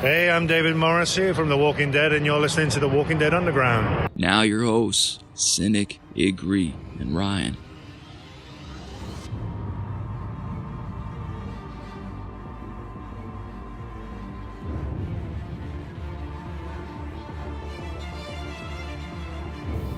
Hey, I'm David Morrissey from The Walking Dead, and you're listening to The Walking Dead Underground. Now your hosts, Cinik, Igrihe, and Ryan.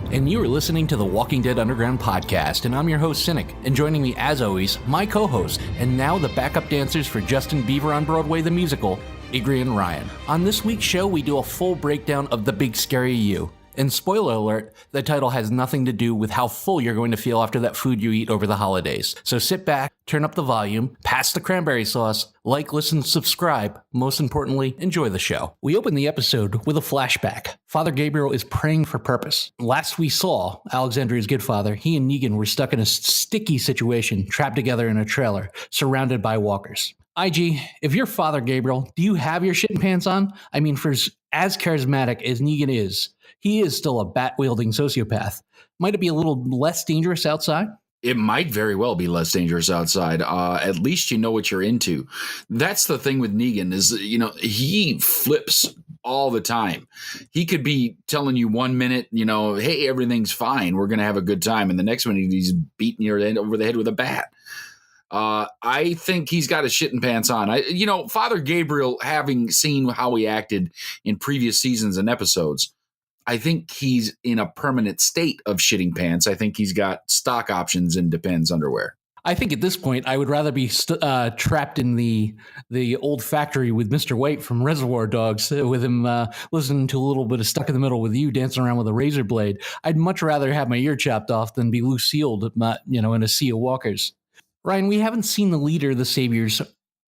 And you are listening to the Walking Dead Underground podcast, and I'm your host, Cinik. And joining me, as always, my co-host, and now the backup dancers for Justin Bieber on Broadway the musical, Igrihe and Ryan. On this week's show, we do a full breakdown of The Big Scary You. And spoiler alert, the title has nothing to do with how full you're going to feel after that food you eat over the holidays. So sit back, turn up the volume, pass the cranberry sauce, like, listen, subscribe. Most importantly, enjoy the show. We open the episode with a flashback. Father Gabriel is praying for purpose. Last we saw Alexandria's good father, he and Negan were stuck in a sticky situation, trapped together in a trailer, surrounded by walkers. IG, if you're Father Gabriel, do you have your shitting pants on? I mean, for as charismatic as Negan is, he is still a bat-wielding sociopath. Might it be a little less dangerous outside? It might very well be less dangerous outside. At least you know what you're into. That's the thing with Negan is, he flips all the time. He could be telling you 1 minute, hey, everything's fine. We're going to have a good time. And the next minute he's beating your head over the head with a bat. I think he's got his shitting pants on. Father Gabriel, having seen how he acted in previous seasons and episodes, I think he's in a permanent state of shitting pants. I think he's got stock options in Depends underwear. I think at this point, I would rather be trapped in the old factory with Mr. White from Reservoir Dogs, with him listening to a little bit of Stuck in the Middle with You, dancing around with a razor blade. I'd much rather have my ear chopped off than be Lucille'd, in a sea of walkers. Ryan, we haven't seen the leader of the Saviors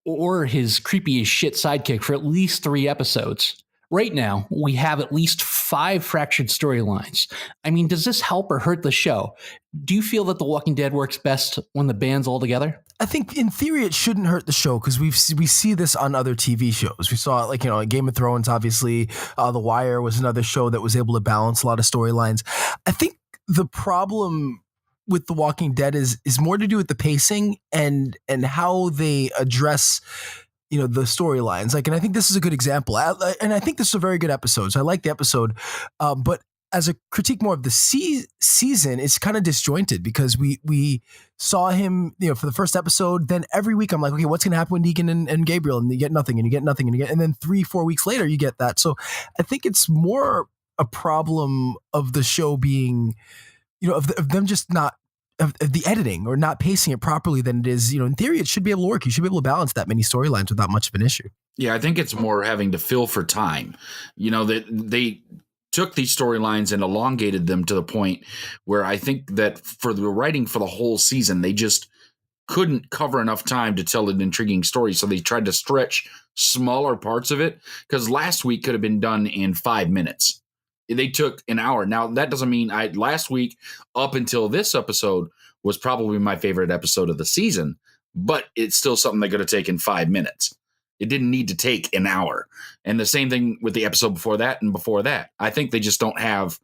or his creepy as shit sidekick for at least 3 episodes. Right now, we have at least 5 fractured storylines. I mean, does this help or hurt the show? Do you feel that The Walking Dead works best when the band's all together? I think in theory it shouldn't hurt the show because we see this on other TV shows. We saw it Game of Thrones, obviously. The Wire was another show that was able to balance a lot of storylines. I think the problem with The Walking Dead is more to do with the pacing and how they address the storylines. And I think this is a good example. And I think this is a very good episode. So I like the episode. But as a critique more of the season, it's kind of disjointed because we saw him, for the first episode. Then every week I'm like, okay, what's going to happen with Negan and Gabriel? And you get nothing and you get nothing and then 3-4 weeks later you get that. So I think it's more a problem of the show being, of them just not, of the editing or not pacing it properly than it is, in theory, it should be able to work. You should be able to balance that many storylines without much of an issue. Yeah, I think it's more having to fill for time. That they took these storylines and elongated them to the point where I think that for the writing for the whole season, they just couldn't cover enough time to tell an intriguing story. So they tried to stretch smaller parts of it because last week could have been done in 5 minutes. They took an hour. Now, that doesn't mean last week up until this episode was probably my favorite episode of the season, but it's still something that could have taken 5 minutes. It didn't need to take an hour. And the same thing with the episode before that and before that. I think they just don't have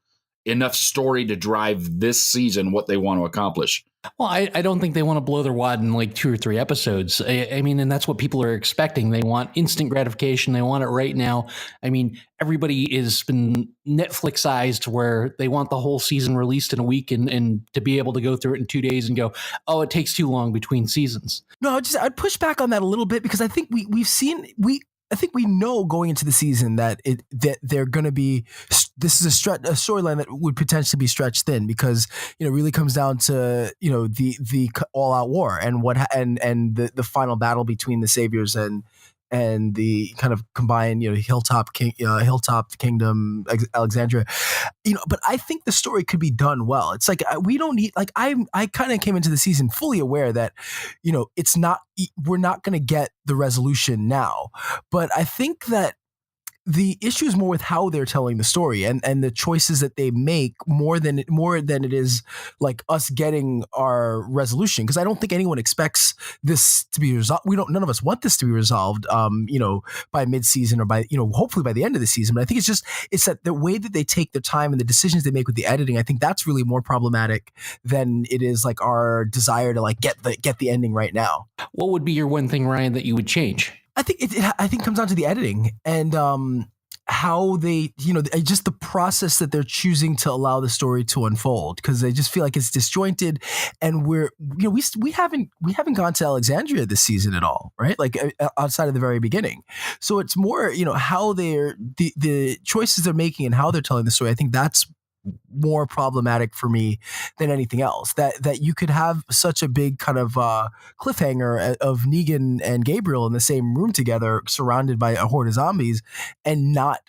enough story to drive this season what they want to accomplish. Well, I don't think they want to blow their wad in like 2 or 3 episodes. I mean, and that's what people are expecting. They want instant gratification. They want it right now. I mean, everybody has been Netflixized where they want the whole season released in a week and to be able to go through it in 2 days and go, oh, it takes too long between seasons. No, I'd push back on that a little bit because I think I think we know going into the season that they're going to be. This is a storyline that would potentially be stretched thin because it really comes down to the all out war and the final battle between the Saviors and the kind of combined Hilltop Kingdom Alexandria. But I think the story could be done well. It's like we don't need I kind of came into the season fully aware that it's not we're not going to get the resolution now, but I think that the issue is more with how they're telling the story and the choices that they make more than it is like us getting our resolution. Because I don't think anyone expects this to be resolved. None of us want this to be resolved, by mid-season or by, hopefully by the end of the season. But I think it's that the way that they take their time and the decisions they make with the editing, I think that's really more problematic than it is like our desire to like get the ending right now. What would be your one thing, Ryan, that you would change? I think I think it comes down to the editing and how they, just the process that they're choosing to allow the story to unfold, because I just feel like it's disjointed, and we haven't gone to Alexandria this season at all, right? Like outside of the very beginning. So it's more, how the choices they're making and how they're telling the story. I think that's more problematic for me than anything else. That you could have such a big kind of cliffhanger of Negan and Gabriel in the same room together, surrounded by a horde of zombies, and not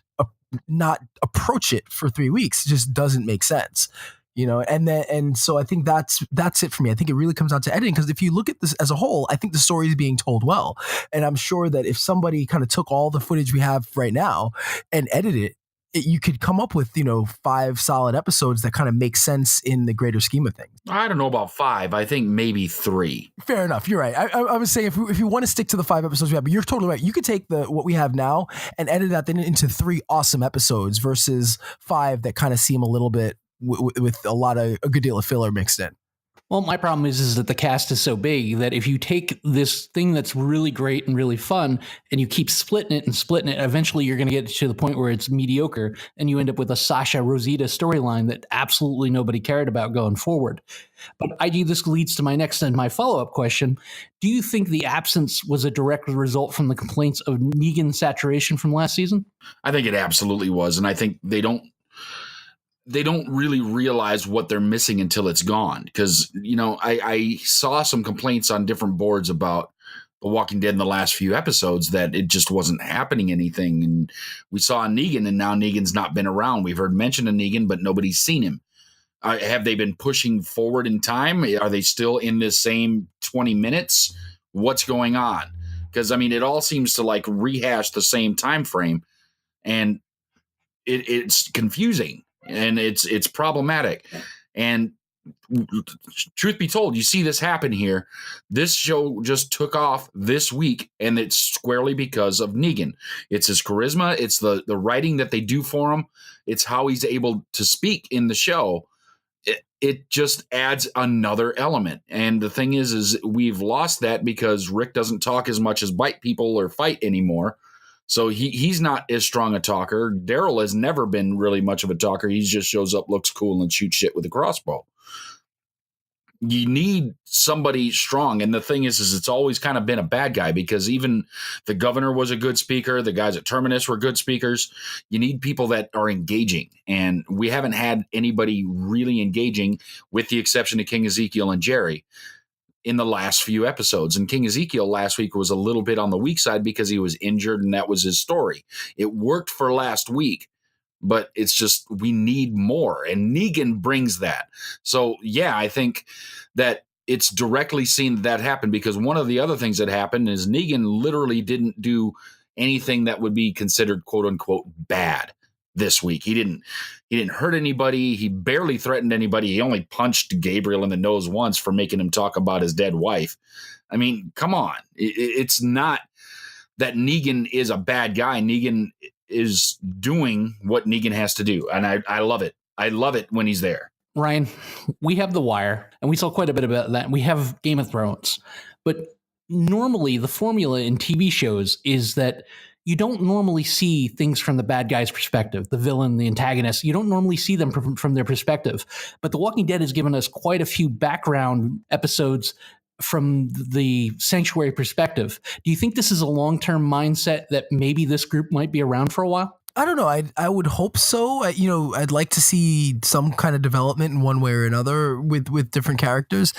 approach it for 3 weeks. It just doesn't make sense. And so I think that's it for me. I think it really comes down to editing, because if you look at this as a whole, I think the story is being told well. And I'm sure that if somebody kind of took all the footage we have right now and edited it, you could come up with, 5 solid episodes that kind of make sense in the greater scheme of things. I don't know about 5. I think maybe 3. Fair enough. You're right. I would say if you want to stick to the 5 episodes we have, but you're totally right. You could take what we have now and edit that then into 3 awesome episodes versus 5 that kind of seem a little bit with a good deal of filler mixed in. Well, my problem is that the cast is so big that if you take this thing that's really great and really fun and you keep splitting it, eventually you're going to get to the point where it's mediocre and you end up with a Sasha Rosita storyline that absolutely nobody cared about going forward. But this leads to my next and my follow-up question. Do you think the absence was a direct result from the complaints of Negan saturation from last season? I think it absolutely was. And I think they don't really realize what they're missing until it's gone. Because, I saw some complaints on different boards about The Walking Dead in the last few episodes that it just wasn't happening anything. And we saw Negan, and now Negan's not been around. We've heard mention of Negan, but nobody's seen him. Have they been pushing forward in time? Are they still in this same 20 minutes? What's going on? Because, it all seems to like rehash the same time frame, and it's confusing. And it's problematic. And truth be told, you see this happen here. This show just took off this week, and it's squarely because of Negan. It's his charisma. It's the writing that they do for him. It's how he's able to speak in the show. It just adds another element. And the thing is we've lost that because Rick doesn't talk as much as bite people or fight anymore. So he's not as strong a talker. Daryl has never been really much of a talker. He just shows up, looks cool, and shoots shit with a crossbow. You need somebody strong. And the thing is it's always kind of been a bad guy, because even the governor was a good speaker. The guys at Terminus were good speakers. You need people that are engaging. And we haven't had anybody really engaging, with the exception of King Ezekiel and Jerry, in the last few episodes. And King Ezekiel last week was a little bit on the weak side because he was injured, and that was his story. It worked for last week, but it's just, we need more. And Negan brings that. So yeah, I think that it's directly seen that happen, because one of the other things that happened is Negan literally didn't do anything that would be considered quote unquote bad this week. He didn't hurt anybody. He barely threatened anybody. He only punched Gabriel in the nose once for making him talk about his dead wife. Come on. It's not that Negan is a bad guy. Negan is doing what Negan has to do. And I love it. I love it when he's there. Ryan, we have The Wire, and we saw quite a bit about that. We have Game of Thrones. But normally the formula in TV shows is that you don't normally see things from the bad guy's perspective, the villain, the antagonist. You don't normally see them from their perspective. But The Walking Dead has given us quite a few background episodes from the Sanctuary perspective. Do you think this is a long-term mindset that maybe this group might be around for a while? I don't know. I would hope so. I'd like to see some kind of development in one way or another with different characters.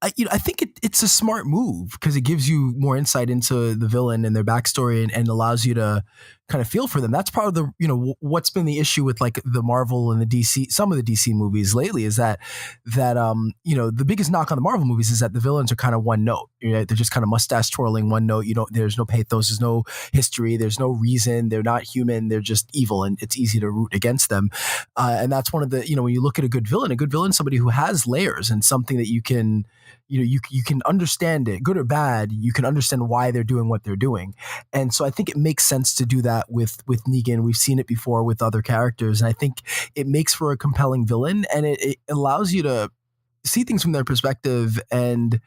I think it's a smart move, because it gives you more insight into the villain and their backstory, and allows you to kind of feel for them. That's part of the, what's been the issue with like the Marvel and the DC, some of the DC movies lately, is that the biggest knock on the Marvel movies is that the villains are kind of one note. They're just kind of mustache twirling, one note. There's no pathos, there's no history, there's no reason. They're not human. They're just evil, and it's easy to root against them. And that's one of the, when you look at a good villain is somebody who has layers and something that you can, you can understand it, good or bad. You can understand why they're doing what they're doing. And so I think it makes sense to do that with Negan. We've seen it before with other characters. And I think it makes for a compelling villain, and it allows you to see things from their perspective, and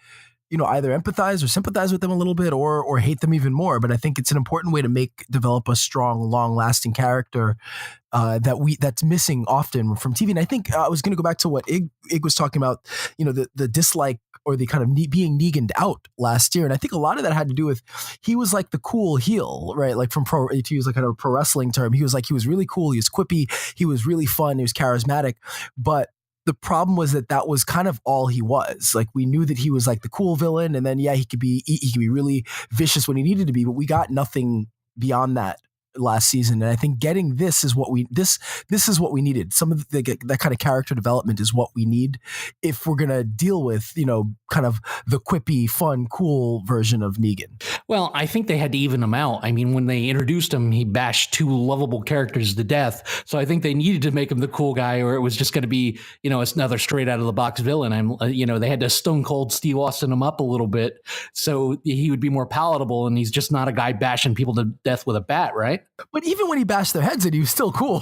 either empathize or sympathize with them a little bit or hate them even more. But I think it's an important way to develop a strong, long lasting character that's missing often from TV. And I think I was going to go back to what Ig was talking about, the dislike or the kind of being Negan'd out last year. And I think a lot of that had to do with, he was like the cool heel, right? Like from to use like kind of a pro wrestling term, he was really cool. He was quippy. He was really fun. He was charismatic. But the problem was that was kind of all he was. Like, we knew that he was like the cool villain. And then, yeah, he could be really vicious when he needed to be, but we got nothing beyond that last season. And I think getting this is what we needed. Some of that kind of character development is what we need if we're going to deal with, kind of the quippy, fun, cool version of Negan. Well, I think they had to even him out. I mean, when they introduced him, he bashed two lovable characters to death. So I think they needed to make him the cool guy, or it was just going to be, it's another straight out of the box villain. They had to Stone Cold Steve Austin him up a little bit so he would be more palatable. And he's just not a guy bashing people to death with a bat, right? But even when he bashed their heads in, he was still cool,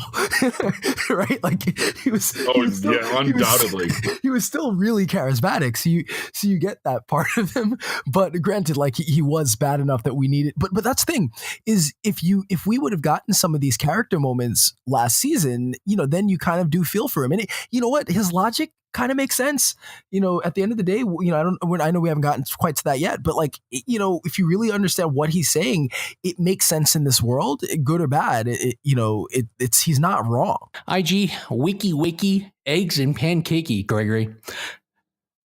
right? Like he was. Oh, yeah, undoubtedly. He was still really charismatic. So you get that part of him. But granted, like he was bad enough that we needed. But that's the thing is, if we would have gotten some of these character moments last season, then you kind of do feel for him. And you know what? His logic kind of makes sense. At the end of the day, I know we haven't gotten quite to that yet, but like, if you really understand what he's saying, it makes sense in this world, good or bad. He's not wrong. IG, wiki, eggs and pancakey, Gregory.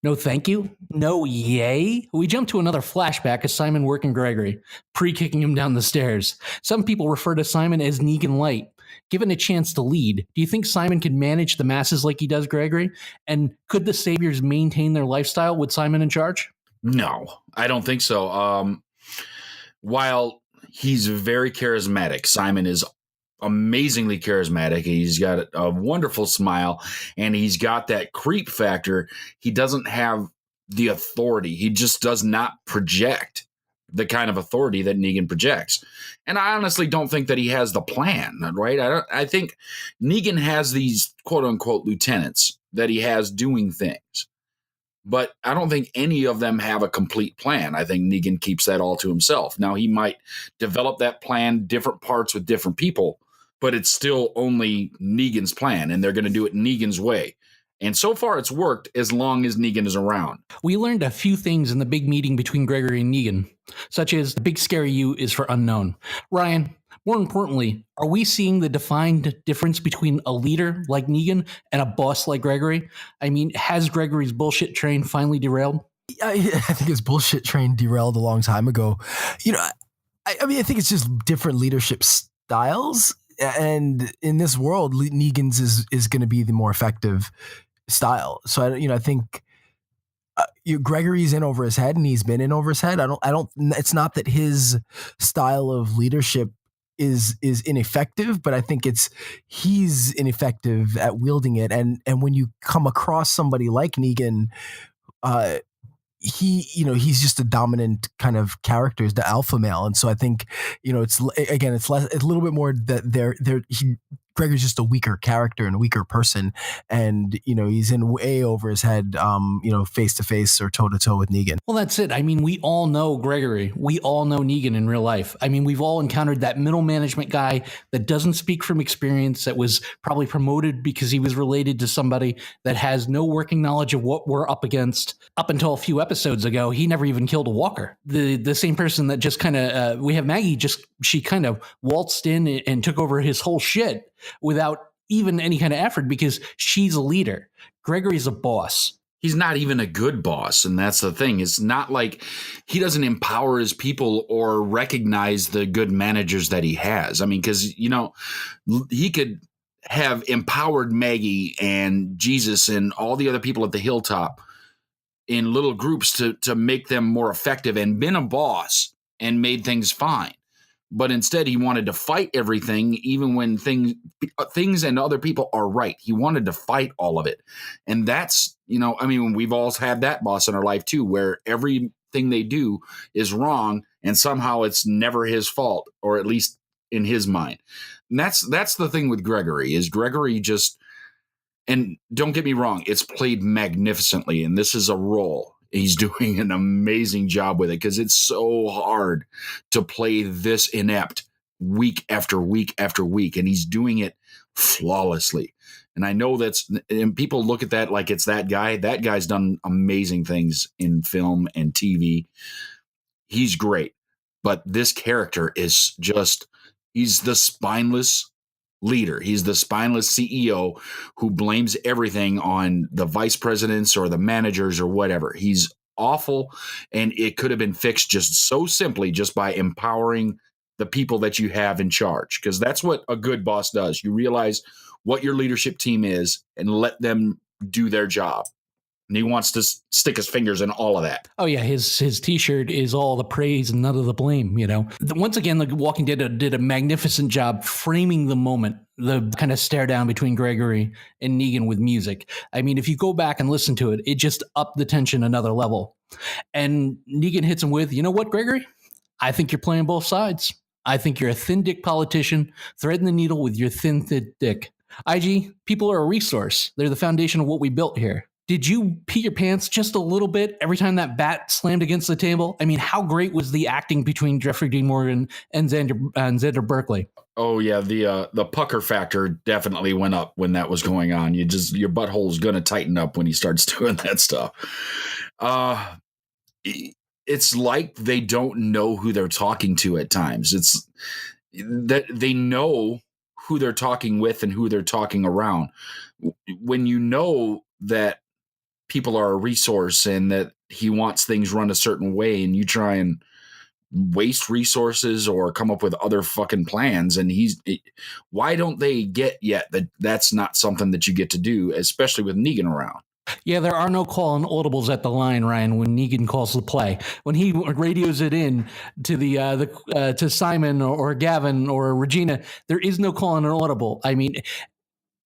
No thank you. No yay. We jump to another flashback of Simon working Gregory, pre-kicking him down the stairs. Some people refer to Simon as Negan Light. Given a chance to lead, do you think Simon can manage the masses like he does Gregory? And could the Saviors maintain their lifestyle with Simon in charge? No, I don't think so. While he's very charismatic, Simon is amazingly charismatic. He's got a wonderful smile, and he's got that creep factor. He doesn't have the authority. He just does not project the kind of authority that Negan projects. And I honestly don't think that he has the plan, right? I think Negan has these quote unquote lieutenants that he has doing things, but I don't think any of them have a complete plan. I think Negan keeps that all to himself. Now, he might develop that plan, different parts with different people, but it's still only Negan's plan, and they're going to do it Negan's way. And so far, it's worked as long as Negan is around. We learned a few things in the big meeting between Gregory and Negan, such as the big scary U is for unknown. Ryan, more importantly, are we seeing the defined difference between a leader like Negan and a boss like Gregory? I mean, has Gregory's bullshit train finally derailed? I think his bullshit train derailed a long time ago. I think it's just different leadership styles. And in this world, Negan's is going to be the more effective style. So I think Gregory's in over his head, and he's been in over his head. It's not that his style of leadership is ineffective, but I think he's ineffective at wielding it. And when you come across somebody like Negan, he's just a dominant kind of character, is the alpha male. And so I think, it's a little bit more that Gregory's just a weaker character and a weaker person. And, he's in way over his head, face to face or toe to toe with Negan. Well, that's it. I mean, we all know Gregory. We all know Negan in real life. I mean, we've all encountered that middle management guy that doesn't speak from experience, that was probably promoted because he was related to somebody that has no working knowledge of what we're up against. Up until a few episodes ago, he never even killed a walker. The same person that just kind of, we have Maggie, she kind of waltzed in and took over his whole shit without even any kind of effort because she's a leader. Gregory's a boss. He's not even a good boss. And that's the thing. It's not like he doesn't empower his people or recognize the good managers that he has. I mean, because, he could have empowered Maggie and Jesus and all the other people at the hilltop in little groups to make them more effective and been a boss and made things fine. But instead, he wanted to fight everything, even when things and other people are right. He wanted to fight all of it. And that's, we've all had that boss in our life, too, where everything they do is wrong. And somehow it's never his fault, or at least in his mind. And that's the thing with Gregory, is Gregory just, and don't get me wrong, it's played magnificently. And this is a role. he's doing an amazing job with it because it's so hard to play this inept week after week after week, and he's doing it flawlessly. And I know and people look at that like it's that guy. That guy's done amazing things in film and TV. He's great. But this character is he's the spineless leader. He's the spineless CEO who blames everything on the vice presidents or the managers or whatever. He's awful, and it could have been fixed just so simply just by empowering the people that you have in charge, because that's what a good boss does. You realize what your leadership team is and let them do their job. And he wants to stick his fingers in all of that. Oh yeah, his T-shirt is all the praise and none of the blame. Once again, The Walking Dead did a magnificent job framing the moment, the kind of stare down between Gregory and Negan with music. I mean, if you go back and listen to it, it just upped the tension another level. And Negan hits him with, "You know what, Gregory? I think you're playing both sides. I think you're a thin dick politician, threading the needle with your thin dick. IG, people are a resource. They're the foundation of what we built here. Did you pee your pants just a little bit every time that bat slammed against the table? I mean, how great was the acting between Jeffrey Dean Morgan and Xander Berkeley?" Oh yeah, the pucker factor definitely went up when that was going on. Your butthole's gonna tighten up when he starts doing that stuff. It's like they don't know who they're talking to at times. It's that they know who they're talking with and who they're talking around. When you know that people are a resource and that he wants things run a certain way, and you try and waste resources or come up with other fucking plans, and why don't they get yet that that's not something that you get to do, especially with Negan around? Yeah, there are no call and audibles at the line, Ryan, when Negan calls the play. When he radios it in to to Simon or Gavin or Regina, there is no call and an audible. I mean,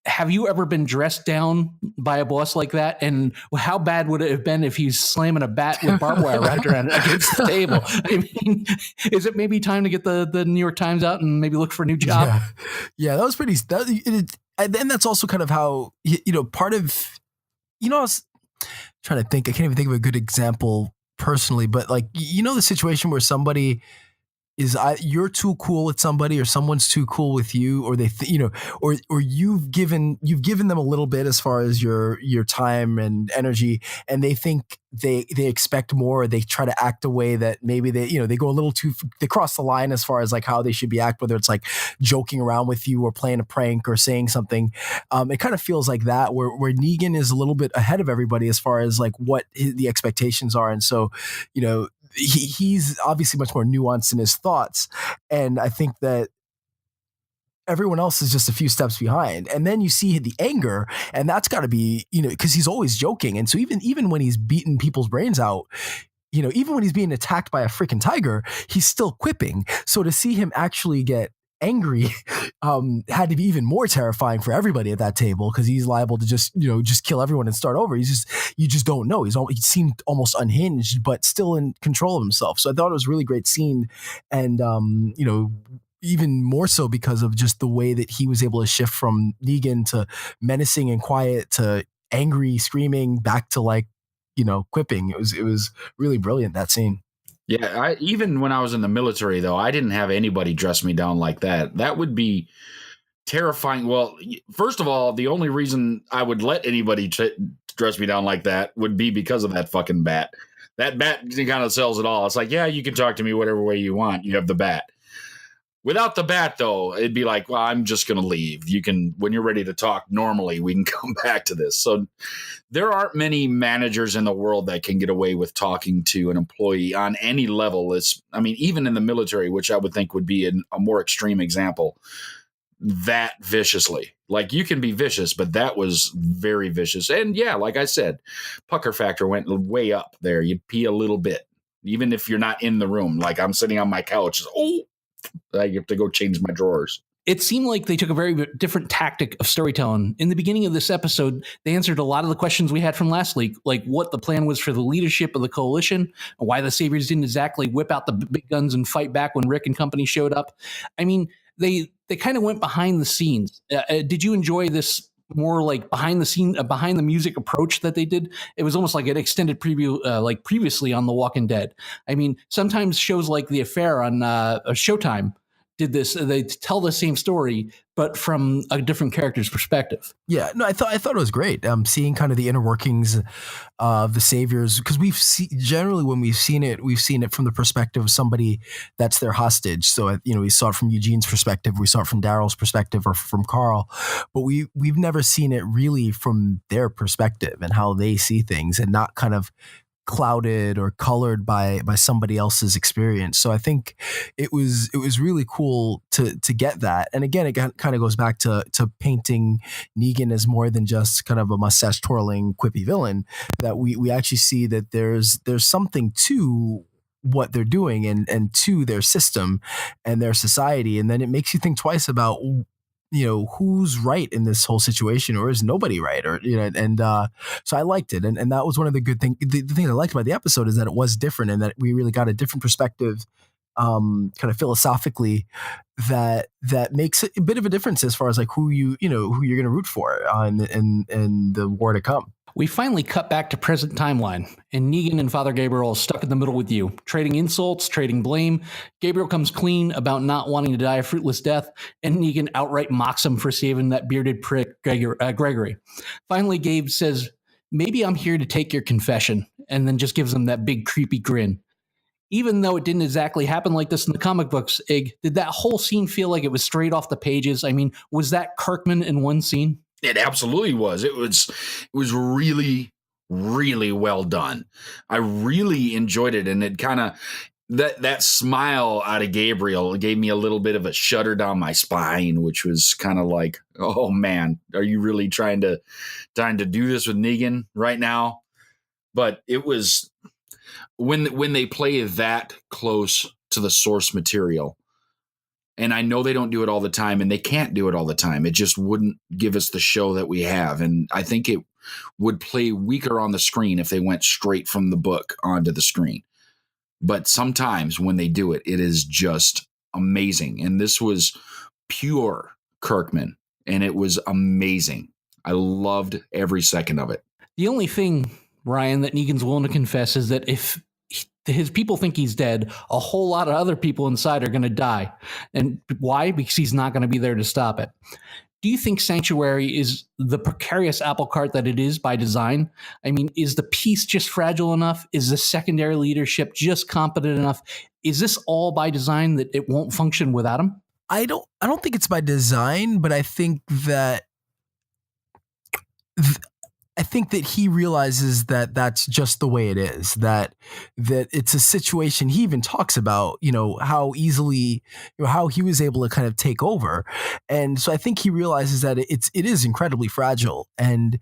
have you ever been dressed down by a boss like that? And how bad would it have been if he's slamming a bat with barbed wire wrapped around it against the table? I mean, is it maybe time to get the New York Times out and maybe look for a new job? Yeah, that was pretty. And that's also kind of how, part of, I was trying to think. I can't even think of a good example personally, but like, the situation where somebody is you're too cool with somebody, or someone's too cool with you, or they or you've given them a little bit as far as your time and energy, and they think they expect more, or they try to act a way that maybe they go a little too, they cross the line as far as like how they should be act, whether it's like joking around with you or playing a prank or saying something. It kind of feels like that where Negan is a little bit ahead of everybody as far as like what the expectations are, and so he's obviously much more nuanced in his thoughts. And I think that everyone else is just a few steps behind. And then you see the anger, and that's got to be, because he's always joking. And so even when he's beating people's brains out, even when he's being attacked by a freaking tiger, he's still quipping. So to see him actually get angry had to be even more terrifying for everybody at that table, because he's liable to just kill everyone and start over. You just don't know. He seemed almost unhinged, but still in control of himself. So I thought it was a really great scene, and even more so because of just the way that he was able to shift from Negan to menacing and quiet to angry, screaming, back to like quipping. It was really brilliant, that scene. Yeah, even when I was in the military, though, I didn't have anybody dress me down like that. That would be terrifying. Well, first of all, the only reason I would let anybody dress me down like that would be because of that fucking bat. That bat kind of sells it all. It's like, yeah, you can talk to me whatever way you want. You have the bat. Without the bat, though, it'd be like, well, I'm just going to leave. You can, when you're ready to talk normally, we can come back to this. So there aren't many managers in the world that can get away with talking to an employee on any level. Even in the military, which I would think would be a more extreme example, that viciously. Like, you can be vicious, but that was very vicious. And yeah, like I said, pucker factor went way up there. You pee a little bit, even if you're not in the room. Like, I'm sitting on my couch. I have to go change my drawers. It seemed like they took a very different tactic of storytelling. In the beginning of this episode, they answered a lot of the questions we had from last week, like what the plan was for the leadership of the coalition, and why the Saviors didn't exactly whip out the big guns and fight back when Rick and company showed up. I mean, they kind of went behind the scenes. Did you enjoy this more like behind the music approach that they did. It was almost like an extended preview, like previously on The Walking Dead. I mean, sometimes shows like The Affair on Showtime did this. They tell the same story, but from a different character's perspective. Yeah, no, I thought it was great. Seeing kind of the inner workings of the Saviors, because generally when we've seen it from the perspective of somebody that's their hostage. So we saw it from Eugene's perspective, we saw it from Daryl's perspective, or from Carl, but we've never seen it really from their perspective and how they see things, and not kind of clouded or colored by somebody else's experience. So I think it was really cool to get that. And again, it kind of goes back to painting Negan as more than just kind of a mustache twirling quippy villain, that we actually see that there's something to what they're doing and to their system and their society. And then it makes you think twice about who's right in this whole situation, or is nobody right, or so I liked it, and that was one of the good things. The thing I liked about the episode is that it was different, and that we really got a different perspective, kind of philosophically, that makes a bit of a difference as far as like who you're going to root for in the war to come. We finally cut back to present timeline, and Negan and Father Gabriel are stuck in the middle with you, trading insults, trading blame. Gabriel comes clean about not wanting to die a fruitless death, and Negan outright mocks him for saving that bearded prick, Gregory. Finally, Gabe says, "Maybe I'm here to take your confession," and then just gives him that big creepy grin. Even though it didn't exactly happen like this in the comic books, Ig, did that whole scene feel like it was straight off the pages? I mean, was that Kirkman in one scene? It absolutely was. It was really, really well done. I really enjoyed it. And it kind of, that smile out of Gabriel gave me a little bit of a shudder down my spine, which was kind of like, oh man, are you really trying to do this with Negan right now? But it was when they play that close to the source material. And I know they don't do it all the time, and they can't do it all the time. It just wouldn't give us the show that we have. And I think it would play weaker on the screen if they went straight from the book onto the screen. But sometimes when they do it, it is just amazing. And this was pure Kirkman, and it was amazing. I loved every second of it. The only thing, Ryan, that Negan's willing to confess is that if his people think he's dead, a whole lot of other people inside are going to die. And why? Because he's not going to be there to stop it. Do you think Sanctuary is the precarious apple cart that it is by design? I mean, is the peace just fragile enough? Is the secondary leadership just competent enough? Is this all by design that it won't function without him? I don't think it's by design, but I think that he realizes that that's just the way it is, that it's a situation. He even talks about, how easily, how he was able to kind of take over. And so I think he realizes that it is incredibly fragile, and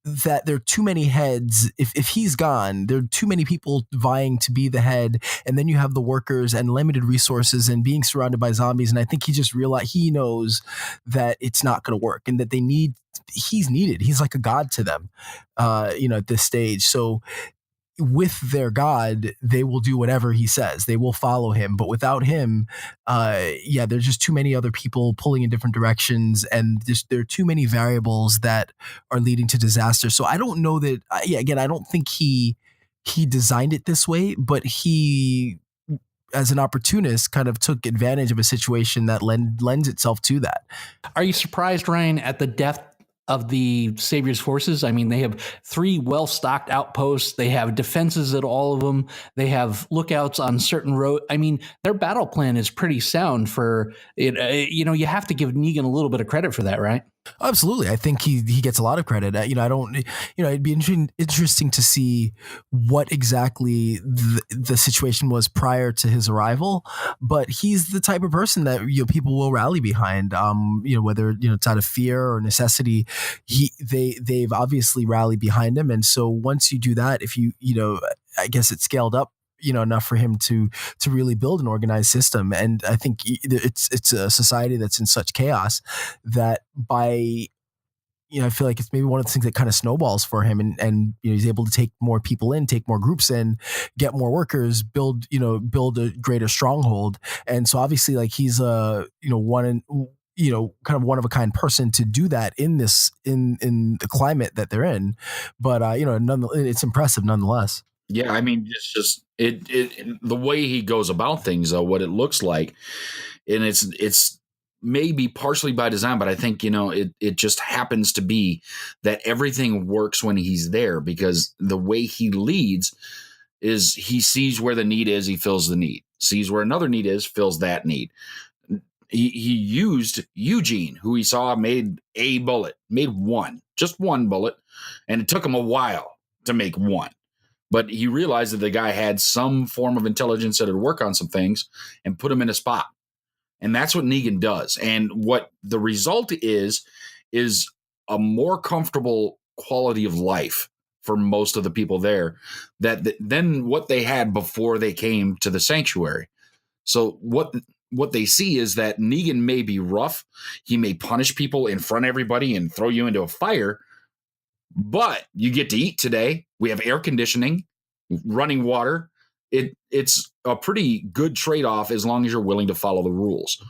that there are too many heads. If he's gone, there are too many people vying to be the head. And then you have the workers and limited resources and being surrounded by zombies. And I think he knows that it's not going to work, and that he's needed. He's like a god to them, at this stage. So with their god, they will do whatever he says. They will follow him. But without him, there's just too many other people pulling in different directions, and there are too many variables that are leading to disaster. So I don't know that. I don't think he designed it this way, but he, as an opportunist, kind of took advantage of a situation that lends itself to that. Are you surprised, Ryan, at the depth of the Savior's forces? I mean, they have 3 well-stocked outposts. They have defenses at all of them. They have lookouts on certain roads. I mean, their battle plan is pretty sound for it. You have to give Negan a little bit of credit for that, right? Absolutely. I think he gets a lot of credit. It'd be interesting to see what exactly the situation was prior to his arrival, but he's the type of person that, people will rally behind, whether, it's out of fear or necessity. They've obviously rallied behind him. And so once you do that, if I guess it scaled up, enough for him to really build an organized system. And I think it's a society that's in such chaos that I feel like it's maybe one of the things that kind of snowballs for him, and he's able to take more people in, take more groups in, get more workers, build a greater stronghold. And so obviously, like, he's kind of one of a kind person to do that in the climate that they're in. But it's impressive nonetheless. Yeah, I mean, it's just the way he goes about things, though, what it looks like, and it's maybe partially by design, but I think it just happens to be that everything works when he's there, because the way he leads is he sees where the need is, he fills the need, sees where another need is, fills that need. He used Eugene, who he saw made just one bullet, and it took him a while to make one. But he realized that the guy had some form of intelligence that would work on some things and put him in a spot. And that's what Negan does. And what the result is a more comfortable quality of life for most of the people there than what they had before they came to the sanctuary. So what they see is that Negan may be rough. He may punish people in front of everybody and throw you into a fire, but you get to eat today. We have air conditioning, running water. It's a pretty good trade-off as long as you're willing to follow the rules.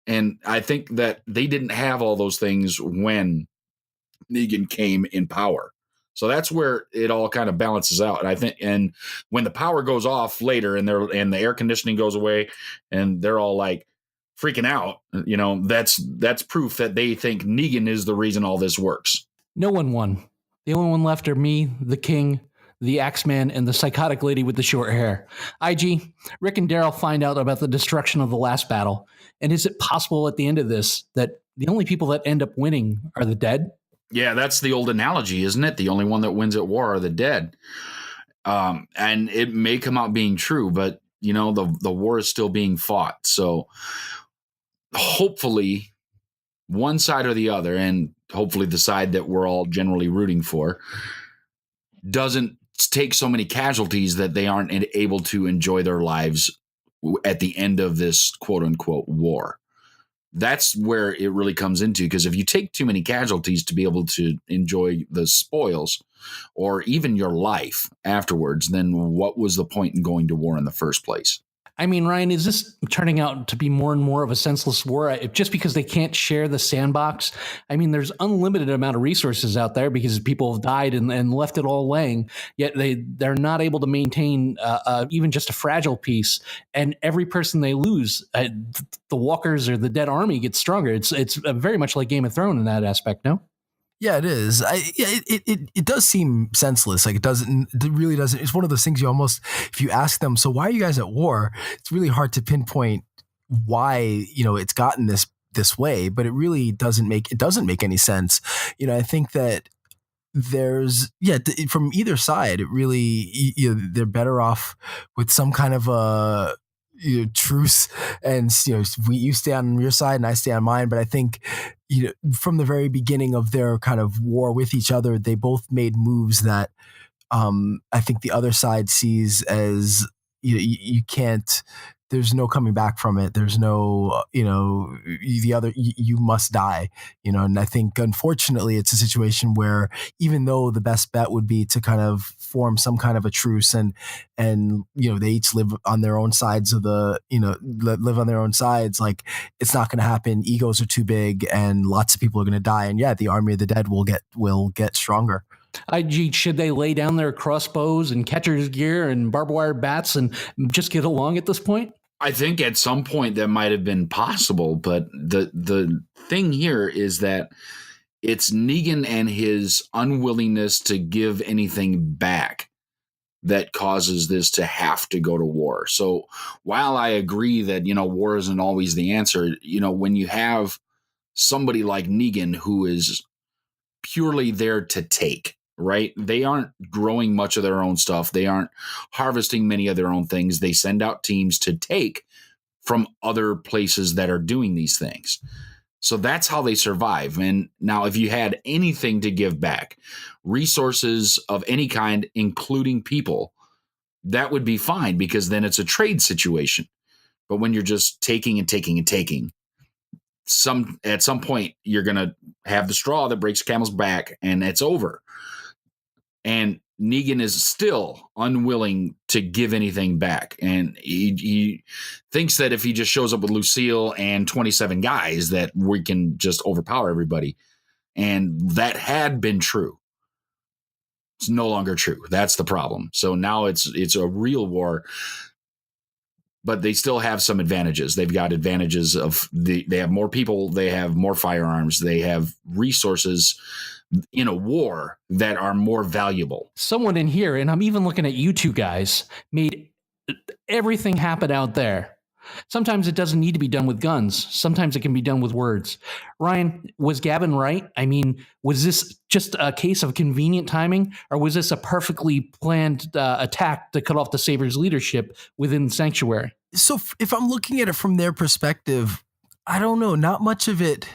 And I think that they didn't have all those things when Negan came in power. So that's where it all kind of balances out. And I think, and when the power goes off later and the air conditioning goes away and they're all like freaking out, that's proof that they think Negan is the reason all this works. No one won. The only one left are me, the king, the Axeman, and the psychotic lady with the short hair. IG, Rick and Daryl find out about the destruction of the last battle. And is it possible at the end of this that the only people that end up winning are the dead? Yeah, that's the old analogy, isn't it? The only one that wins at war are the dead. And it may come out being true, but, the war is still being fought. So hopefully one side or the other, and hopefully the side that we're all generally rooting for, doesn't take so many casualties that they aren't able to enjoy their lives at the end of this quote unquote war. That's where it really comes into, because if you take too many casualties to be able to enjoy the spoils or even your life afterwards, then what was the point in going to war in the first place? I mean, Ryan, is this turning out to be more and more of a senseless war just because they can't share the sandbox? I mean, there's unlimited amount of resources out there because people have died and left it all laying, yet they're not able to maintain even just a fragile piece. And every person they lose, the walkers or the dead army gets stronger. It's very much like Game of Thrones in that aspect, no? Yeah, it is. It does seem senseless. Like it really doesn't. It's one of those things you almost, if you ask them, so why are you guys at war? It's really hard to pinpoint why, it's gotten this way, but it really doesn't make any sense. I think that from either side, it really, they're better off with some kind of a truce, and you stay on your side and I stay on mine. But I think from the very beginning of their kind of war with each other, they both made moves that I think the other side sees as you can't. There's no coming back from it. There's no, the other, you must die, and I think unfortunately it's a situation where even though the best bet would be to kind of form some kind of a truce and they each live on their own sides of live on their own sides, like it's not going to happen. Egos are too big and lots of people are going to die. And the army of the dead will get stronger. IG, should they lay down their crossbows and catcher's gear and barbed wire bats and just get along at this point? I think at some point that might have been possible, but the thing here is that it's Negan and his unwillingness to give anything back that causes this to have to go to war. So while I agree that, war isn't always the answer, when you have somebody like Negan who is purely there to take, right? They aren't growing much of their own stuff. They aren't harvesting many of their own things. They send out teams to take from other places that are doing these things. So that's how they survive. And now if you had anything to give back, resources of any kind, including people, that would be fine because then it's a trade situation. But when you're just taking and taking and taking, at some point you're going to have the straw that breaks the camel's back and it's over. And Negan is still unwilling to give anything back. And he thinks that if he just shows up with Lucille and 27 guys that we can just overpower everybody. And that had been true. It's no longer true. That's the problem. So now it's a real war, but they still have some advantages. They've got advantages of they have more people, they have more firearms, they have resources in a war that are more valuable. Someone in here, and I'm even looking at you two guys, made everything happen out there. Sometimes it doesn't need to be done with guns. Sometimes it can be done with words. Ryan, was Gavin right? I mean, was this just a case of convenient timing, or was this a perfectly planned attack to cut off the Sabres leadership within Sanctuary? So if I'm looking at it from their perspective, I don't know. Not much of it.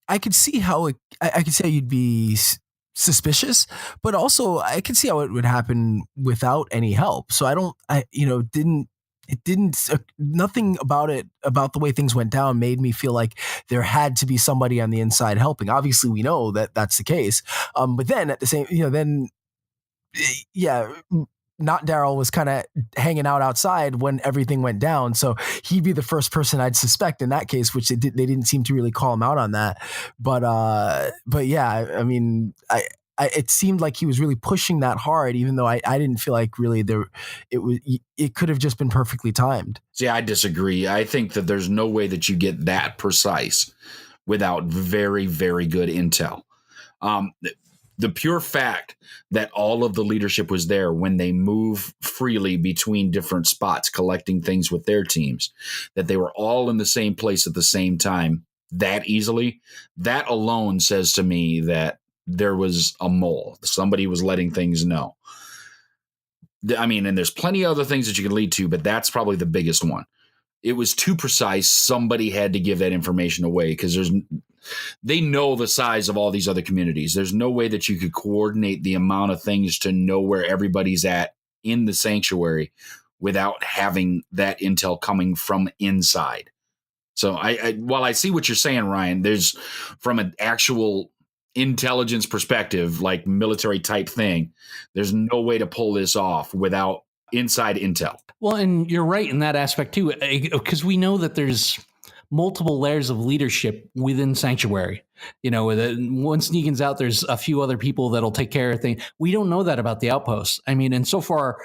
I could see how I could see how you'd be suspicious, but also I could see how it would happen without any help. So nothing about the way things went down made me feel like there had to be somebody on the inside helping. Obviously we know that that's the case. But then at the same, not Daryl was kind of hanging out outside when everything went down. So he'd be the first person I'd suspect in that case, which they didn't seem to really call him out on that. But yeah, I mean, it seemed like he was really pushing that hard, even though I didn't feel like really it could have just been perfectly timed. See, I disagree. I think that there's no way that you get that precise without very, very good intel. The pure fact that all of the leadership was there when they move freely between different spots, collecting things with their teams, that they were all in the same place at the same time that easily, that alone says to me that there was a mole. Somebody was letting things know. I mean, and there's plenty of other things that you can lead to, but that's probably the biggest one. It was too precise. Somebody had to give that information away because they know the size of all these other communities. There's no way that you could coordinate the amount of things to know where everybody's at in the sanctuary without having that intel coming from inside. So while I see what you're saying, Ryan, there's from an actual intelligence perspective, like military type thing, there's no way to pull this off without inside intel. Well, and you're right in that aspect too, because we know that there's multiple layers of leadership within Sanctuary. Once Negan's out, there's a few other people that'll take care of things. We don't know that about the Outposts. I mean, and so far,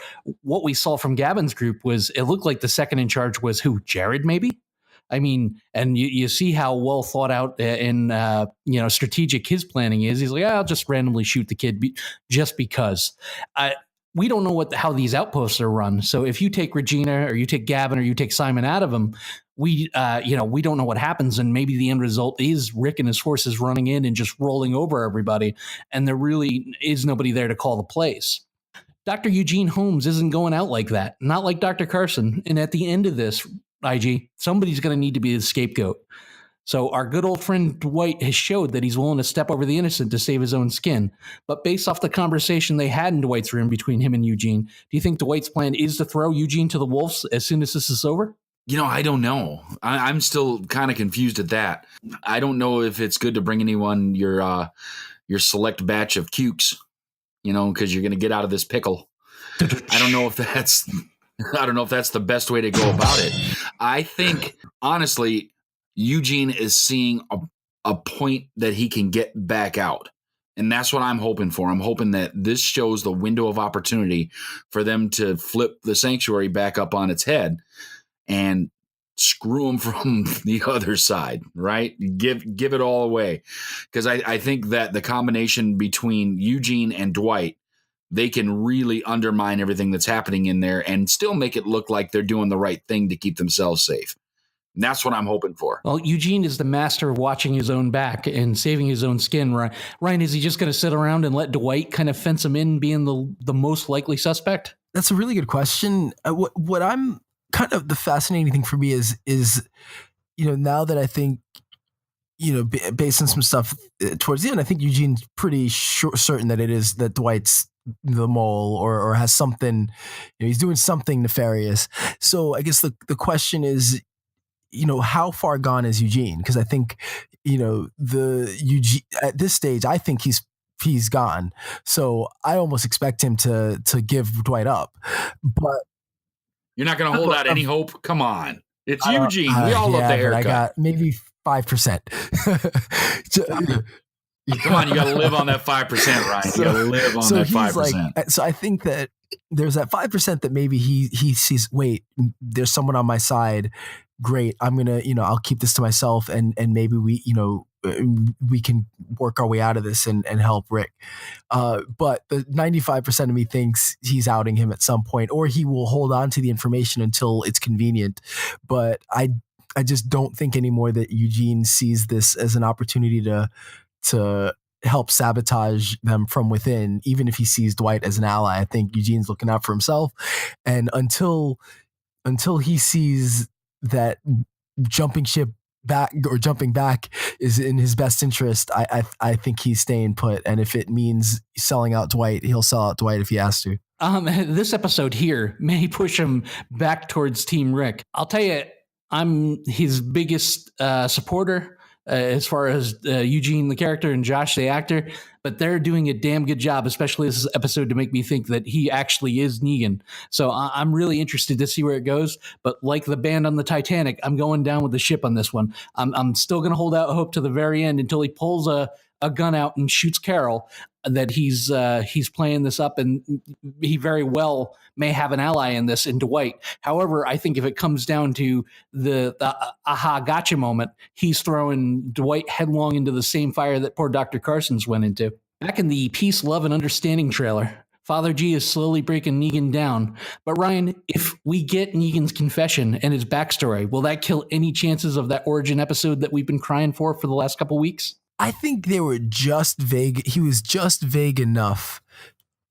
what we saw from Gavin's group was it looked like the second in charge was who? Jared, maybe? I mean, and you see how well thought out and strategic his planning is. He's like, I'll just randomly shoot the kid just because. We don't know how these outposts are run. So if you take Regina or you take Gavin or you take Simon out of them, we don't know what happens. And maybe the end result is Rick and his forces running in and just rolling over everybody. And there really is nobody there to call the plays. Dr. Eugene Holmes isn't going out like that. Not like Dr. Carson. And at the end of this, IG, somebody's going to need to be the scapegoat. So our good old friend Dwight has showed that he's willing to step over the innocent to save his own skin. But based off the conversation they had in Dwight's room between him and Eugene, do you think Dwight's plan is to throw Eugene to the wolves as soon as this is over? I don't know. I'm still kind of confused at that. I don't know if it's good to bring anyone your select batch of cukes, because you're going to get out of this pickle. I don't know if that's the best way to go about it. I think, honestly, Eugene is seeing a point that he can get back out. And that's what I'm hoping for. I'm hoping that this shows the window of opportunity for them to flip the sanctuary back up on its head and screw them from the other side, right? Give it all away. Because I think that the combination between Eugene and Dwight, they can really undermine everything that's happening in there and still make it look like they're doing the right thing to keep themselves safe. And that's what I'm hoping for. Well, Eugene is the master of watching his own back and saving his own skin. Ryan, is he just going to sit around and let Dwight kind of fence him in, being the most likely suspect? That's a really good question. What I'm kind of the fascinating thing for me is now that I think, based on some stuff towards the end, I think Eugene's pretty certain that it is that Dwight's the mole or has something, he's doing something nefarious. So I guess the question is, how far gone is Eugene? Because I think, the Eugene at this stage, I think he's he's gone. So I almost expect him to give Dwight up. But you're not going to hold out any hope. Come on, it's Eugene. We all love the but haircut. I got maybe 5%. Come on, you got to live on that 5%, Ryan. You got to live on that 5%. Like, so I think that there's that 5% that maybe he sees, wait, there's someone on my side. Great. I'm going to, I'll keep this to myself and maybe we can work our way out of this and help Rick. But the 95% of me thinks he's outing him at some point, or he will hold on to the information until it's convenient. But I just don't think anymore that Eugene sees this as an opportunity to help sabotage them from within, even if he sees Dwight as an ally. I think Eugene's looking out for himself. And until he sees that jumping back is in his best interest, I think he's staying put. And if it means selling out Dwight, he'll sell out Dwight if he has to. This episode here may push him back towards Team Rick. I'll tell you, I'm his biggest supporter as far as Eugene, the character, and Josh, the actor, but they're doing a damn good job, especially this episode, to make me think that he actually is Negan. So I'm really interested to see where it goes. But like the band on the Titanic, I'm going down with the ship on this one. I'm still going to hold out hope to the very end until he pulls a gun out and shoots Carol, that he's playing this up, and he very well may have an ally in this in Dwight. However, I think if it comes down to the aha gotcha moment, he's throwing Dwight headlong into the same fire that poor Dr. Carson's went into. Back in the Peace, Love, and Understanding trailer, Father G is slowly breaking Negan down. But Ryan, if we get Negan's confession and his backstory, will that kill any chances of that origin episode that we've been crying for the last couple weeks? I think they were just vague. He was just vague enough,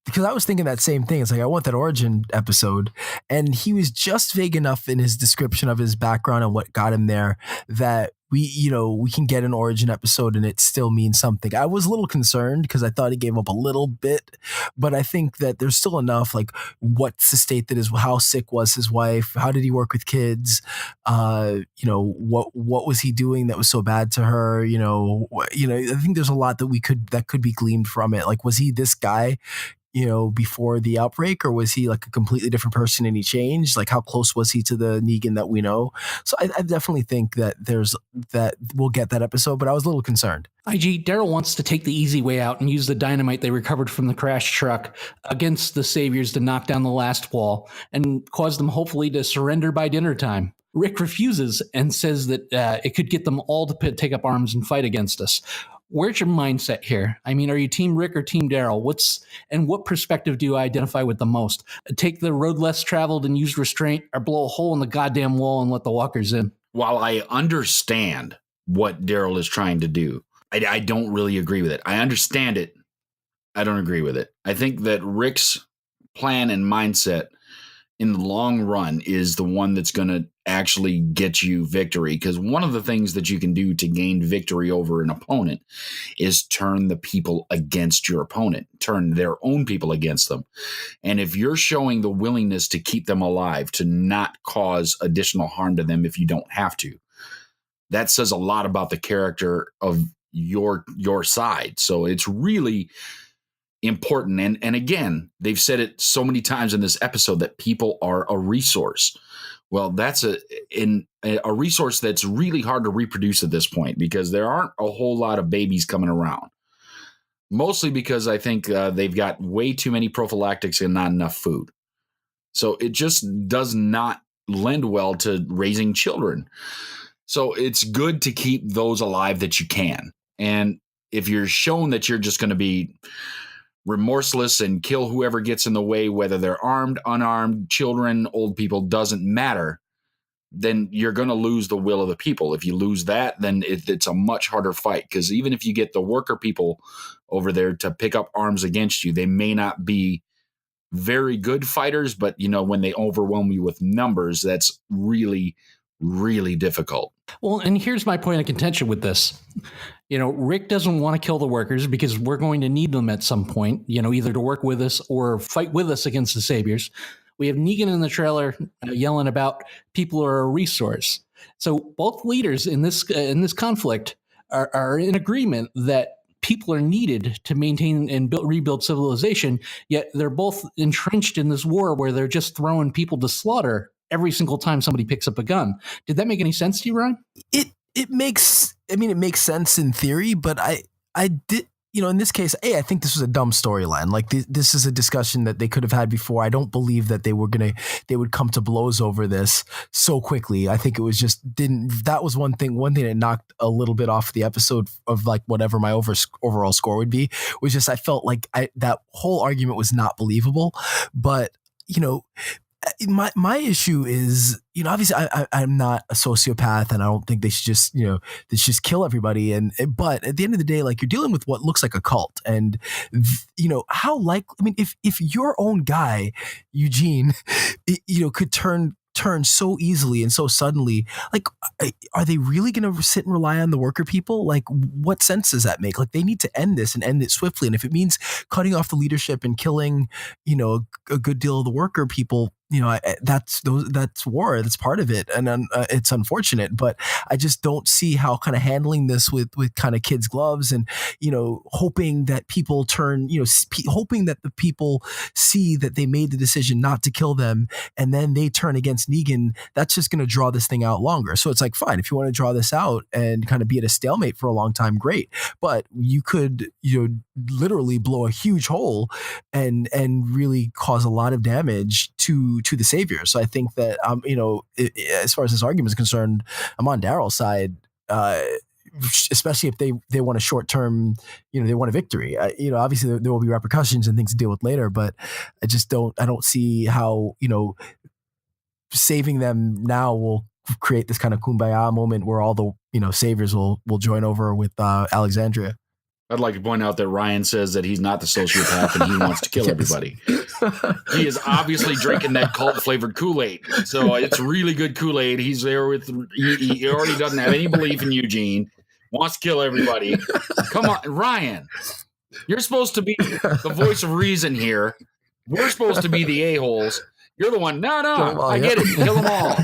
because I was thinking that same thing. It's like, I want that origin episode. And he was just vague enough in his description of his background and what got him there that we can get an origin episode and it still means something. I was a little concerned because I thought he gave up a little bit, but I think that there's still enough, like, what's the state that is, how sick was his wife? How did he work with kids? What was he doing that was so bad to her? I think there's a lot that could be gleaned from it. Like, was he this guy, before the outbreak, or was he like a completely different person and he changed? Like, how close was he to the Negan that we know? So I definitely think that we'll get that episode, but I was a little concerned. IG, Daryl wants to take the easy way out and use the dynamite they recovered from the crashed truck against the Saviors to knock down the last wall and cause them hopefully to surrender by dinner time. Rick refuses and says that it could get them all to take up arms and fight against us. Where's your mindset here? I mean, are you Team Rick or Team Daryl? What perspective do you identify with the most? Take the road less traveled and use restraint, or blow a hole in the goddamn wall and let the walkers in? While I understand what Daryl is trying to do, I don't really agree with it. I understand it. I don't agree with it. I think that Rick's plan and mindset in the long run is the one that's going to actually get you victory. Because one of the things that you can do to gain victory over an opponent is turn the people against your opponent, turn their own people against them. And if you're showing the willingness to keep them alive, to not cause additional harm to them if you don't have to, that says a lot about the character of your side. So it's really important. And again, they've said it so many times in this episode that people are a resource. Well, that's a resource that's really hard to reproduce at this point, because there aren't a whole lot of babies coming around. Mostly because I think they've got way too many prophylactics and not enough food. So it just does not lend well to raising children. So it's good to keep those alive that you can. And if you're shown that you're just going to be remorseless and kill whoever gets in the way, whether they're armed, unarmed, children, old people, doesn't matter, then you're going to lose the will of the people. If you lose that, then it's a much harder fight, because even if you get the worker people over there to pick up arms against you, they may not be very good fighters, but when they overwhelm you with numbers, that's really, really difficult. Well, and here's my point of contention with this. Rick doesn't want to kill the workers because we're going to need them at some point, either to work with us or fight with us against the Saviors. We have Negan in the trailer yelling about people are a resource. So both leaders in this conflict are in agreement that people are needed to maintain and rebuild civilization, yet they're both entrenched in this war where they're just throwing people to slaughter every single time somebody picks up a gun. Did that make any sense to you, Ryan? It makes sense in theory, but I did, in this case, I think this was a dumb storyline. Like this is a discussion that they could have had before. I don't believe that they would come to blows over this so quickly. I think it was just that was one thing that knocked a little bit off the episode of like whatever my overall score would be, was just, I felt like that whole argument was not believable. But, my issue is, obviously I'm not a sociopath, and I don't think they should just kill everybody. But at the end of the day, like, you're dealing with what looks like a cult, and if your own guy, Eugene, could turn so easily and so suddenly, like, are they really going to sit and rely on the worker people? Like, what sense does that make? Like, they need to end this and end it swiftly. And if it means cutting off the leadership and killing, a good deal of the worker people, that's war. That's part of it. And it's unfortunate, but I just don't see how kind of handling this with kind of kids' gloves and, hoping that people turn, hoping that the people see that they made the decision not to kill them, and then they turn against Negan. That's just going to draw this thing out longer. So it's like, fine, if you want to draw this out and kind of be at a stalemate for a long time, great. But you could, literally blow a huge hole and really cause a lot of damage to the savior. So I think that, as far as this argument is concerned, I'm on Daryl's side, especially if they want a short term, they want a victory. Obviously there will be repercussions and things to deal with later, but I don't see how, saving them now will create this kind of kumbaya moment where all the, saviors will join over with Alexandria. I'd like to point out that Ryan says that he's not the sociopath and he wants to kill everybody. He is obviously drinking that cult-flavored Kool-Aid. So it's really good Kool-Aid. He's there with he already doesn't have any belief in Eugene, wants to kill everybody. Come on, Ryan. You're supposed to be the voice of reason here. We're supposed to be the a-holes. You're the one. No, I get it. Kill them all.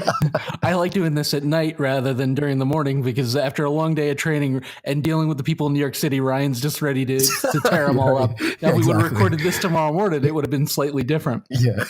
I like doing this at night rather than during the morning, because after a long day of training and dealing with the people in New York City, Ryan's just ready to tear them all up. Now, if we would have recorded this tomorrow morning, it would have been slightly different. Yeah.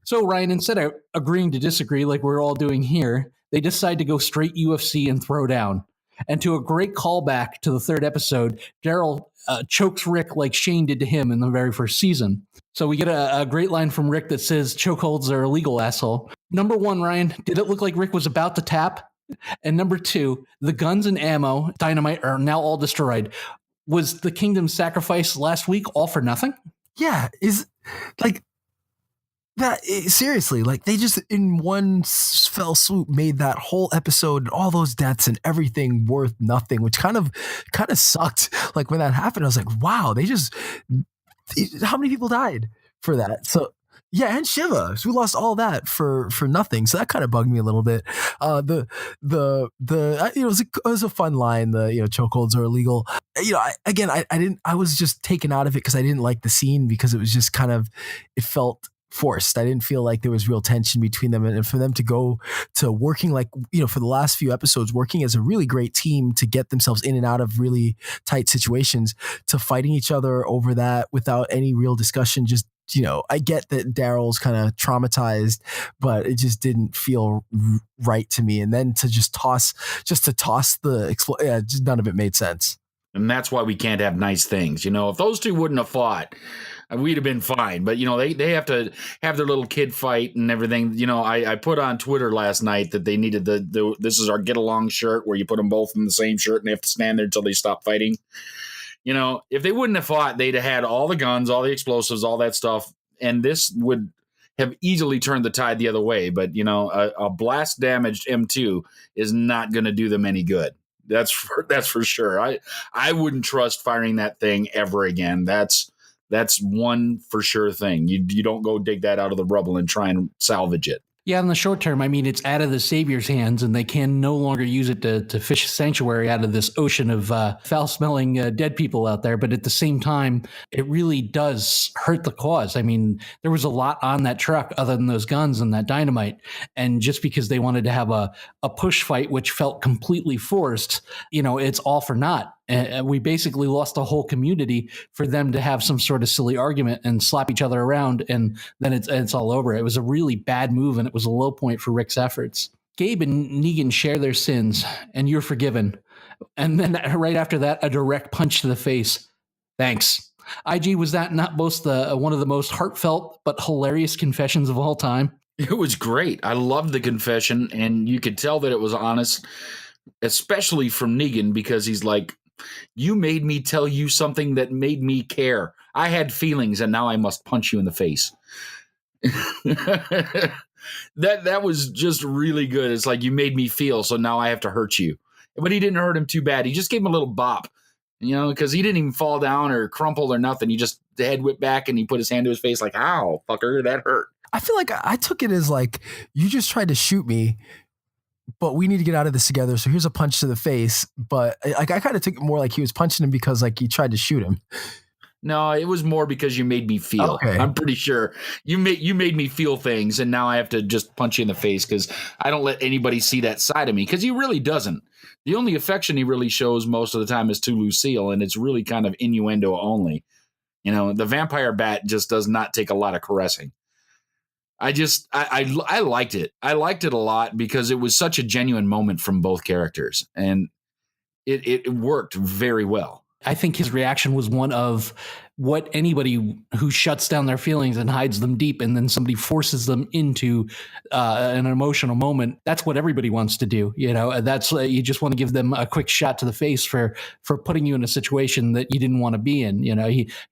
So, Ryan, instead of agreeing to disagree like we're all doing here, they decide to go straight UFC and throw down. And to a great callback to the third episode, Daryl chokes Rick like Shane did to him in the very first season. So we get a great line from Rick that says, chokeholds are illegal, asshole. Number one, Ryan, did it look like Rick was about to tap? And number two, the guns and ammo, dynamite, are now all destroyed. Was the kingdom's sacrifice last week all for nothing? Yeah, is like that. Seriously, like they just in one fell swoop made that whole episode, all those deaths and everything worth nothing, which kind of sucked. Like when that happened, I was like, wow, how many people died for that? So yeah, and Shiva, so we lost all that for nothing. So that kind of bugged me a little bit. It was a fun line. The chokeholds are illegal. I was just taken out of it because I didn't like the scene, because it was just it felt forced. I didn't feel like there was real tension between them, and for them to go to working for the last few episodes, working as a really great team to get themselves in and out of really tight situations, to fighting each other over that without any real discussion. Just, I get that Daryl's kind of traumatized, but it just didn't feel right to me. And then to just toss just none of it made sense. And that's why we can't have nice things. If those two wouldn't have fought, we'd have been fine. But, they have to have their little kid fight and everything. I put on Twitter last night that they needed this is our get along shirt, where you put them both in the same shirt and they have to stand there until they stop fighting. If they wouldn't have fought, they'd have had all the guns, all the explosives, all that stuff. And this would have easily turned the tide the other way. But, a blast damaged M2 is not going to do them any good. That's for sure. I wouldn't trust firing that thing ever again. That's one for sure thing. You don't go dig that out of the rubble and try and salvage it. Yeah, in the short term, it's out of the Savior's hands, and they can no longer use it to fish sanctuary out of this ocean of foul-smelling dead people out there. But at the same time, it really does hurt the cause. There was a lot on that truck other than those guns and that dynamite. And just because they wanted to have a push fight, which felt completely forced, it's all for naught. And we basically lost a whole community for them to have some sort of silly argument and slap each other around, and then it's all over. It was a really bad move, and it was a low point for Rick's efforts. Gabe and Negan share their sins, and you're forgiven. And then right after that, a direct punch to the face. Thanks. IG, was that not both one of the most heartfelt but hilarious confessions of all time? It was great. I loved the confession, and you could tell that it was honest, especially from Negan, because he's like, you made me tell you something that made me care. I had feelings, and now I must punch you in the face. That was just really good. It's like, you made me feel, so now I have to hurt you. But he didn't hurt him too bad. He just gave him a little bop, because he didn't even fall down or crumple or nothing. He just, the head whipped back, and he put his hand to his face like, ow, fucker, that hurt. I feel like I took it as like, you just tried to shoot me, but we need to get out of this together. So here's a punch to the face. But like, I kind of took it more like he was punching him because like he tried to shoot him. No, it was more because you made me feel. Okay. I'm pretty sure you made me feel things, and now I have to just punch you in the face because I don't let anybody see that side of me, because he really doesn't. The only affection he really shows most of the time is to Lucille, and it's really kind of innuendo only. The vampire bat just does not take a lot of caressing. I liked it. I liked it a lot because it was such a genuine moment from both characters, and it worked very well. I think his reaction was one of what anybody who shuts down their feelings and hides them deep, and then somebody forces them into an emotional moment. That's what everybody wants to do. That's you just want to give them a quick shot to the face for putting you in a situation that you didn't want to be in.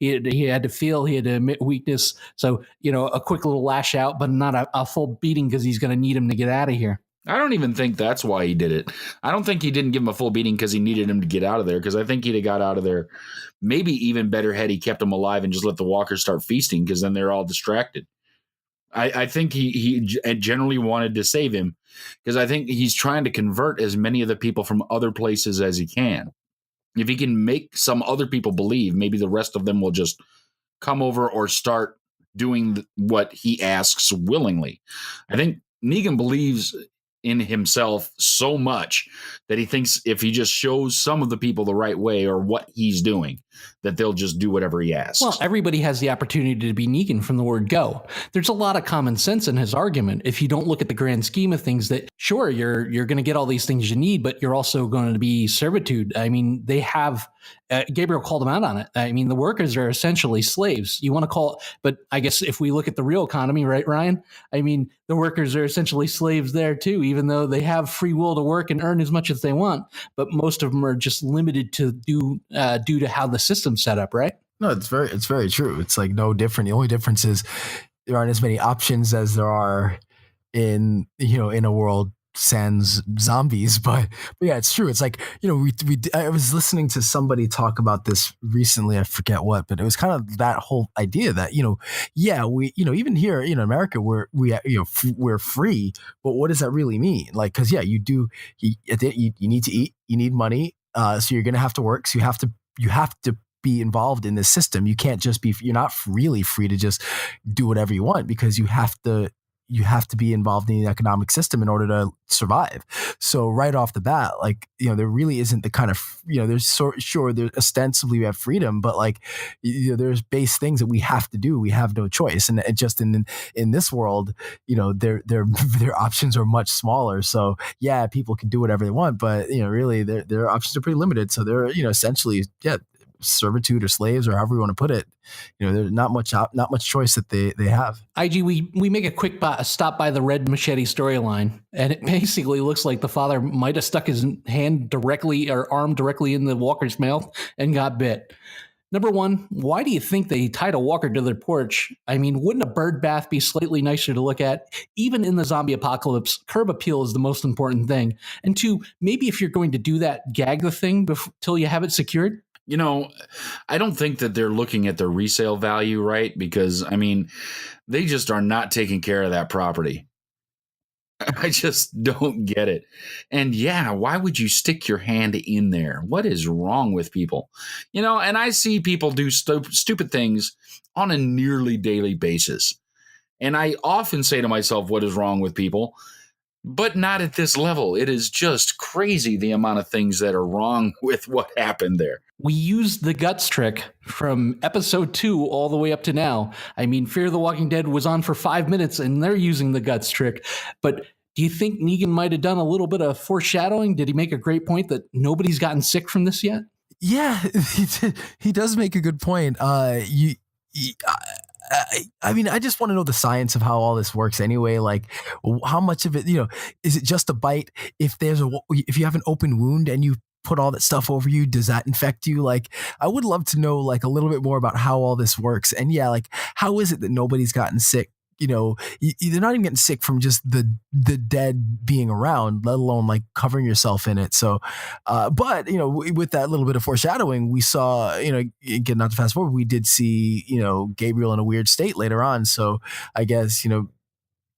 He had to feel, he had to admit weakness. So, a quick little lash out, but not a full beating, because he's going to need him to get out of here. I don't even think that's why he did it. I don't think he didn't give him a full beating because he needed him to get out of there, because I think he'd have got out of there maybe even better had he kept him alive and just let the walkers start feasting, because then they're all distracted. I think he generally wanted to save him, because I think he's trying to convert as many of the people from other places as he can. If he can make some other people believe, maybe the rest of them will just come over or start doing what he asks willingly. I think Negan believes in himself so much that he thinks if he just shows some of the people the right way or what he's doing, that they'll just do whatever he asks. Well, everybody has the opportunity to be Negan from the word go. There's a lot of common sense in his argument. If you don't look at the grand scheme of things, that sure, you're going to get all these things you need, but you're also going to be servitude. I mean, they have, Gabriel called him out on it. I mean, the workers are essentially slaves. You want to call, but I guess if we look at the real economy, right, Ryan? I mean, the workers are essentially slaves there too, even though they have free will to work and earn as much as they want. But most of them are just limited to due to how the system's set up, right? No, it's very true. It's like no different. The only difference is there aren't as many options as there are in a world sans zombies. But yeah, it's true. It's like, I was listening to somebody talk about this recently. I forget what, but it was kind of that whole idea that, we, even here, in America, we're free, but what does that really mean? Like, cause yeah, you need to eat, you need money. So you're going to have to work. So you have to be involved in this system. You can't just you're not really free to just do whatever you want, because you have to be involved in the economic system in order to survive. So right off the bat, like, there really isn't the kind of, there's there's ostensibly we have freedom, but like, there's base things that we have to do. We have no choice. And just in this world, their options are much smaller. So yeah, people can do whatever they want, but really their options are pretty limited. So they're, essentially, servitude or slaves, or however you want to put it. There's not much choice that they have. IG, we make a quick stop by the red machete storyline, and it basically looks like the father might have stuck his hand directly or arm directly in the walker's mouth and got bit. Number one, why do you think they tied a walker to their porch? I mean, wouldn't a bird bath be slightly nicer to look at? Even in the zombie apocalypse, curb appeal is the most important thing. And two, maybe if you're going to do that, gag the thing till you have it secured. I don't think that they're looking at the resale value, right? Because, I mean, they just are not taking care of that property. I just don't get it. And yeah, why would you stick your hand in there? What is wrong with people? And I see people do stupid things on a nearly daily basis. And I often say to myself, what is wrong with people? but not at this level. It is just crazy the amount of things that are wrong with what happened there. We used the guts trick from episode 2 all the way up to now. I mean, Fear the Walking Dead was on for 5 minutes and they're using the guts trick. But do you think Negan might have done a little bit of foreshadowing? Did he make a great point that nobody's gotten sick from this yet? Yeah, he does make a good point. I mean, I just want to know the science of how all this works anyway. Like, how much of it, is it just a bite? If you have an open wound and you put all that stuff over you, does that infect you? Like, I would love to know like a little bit more about how all this works. And yeah, like, how is it that nobody's gotten sick? They're not even getting sick from just the dead being around, let alone like covering yourself in it. So, but with that little bit of foreshadowing, we saw, again, not to fast forward, we did see, Gabriel in a weird state later on. So I guess,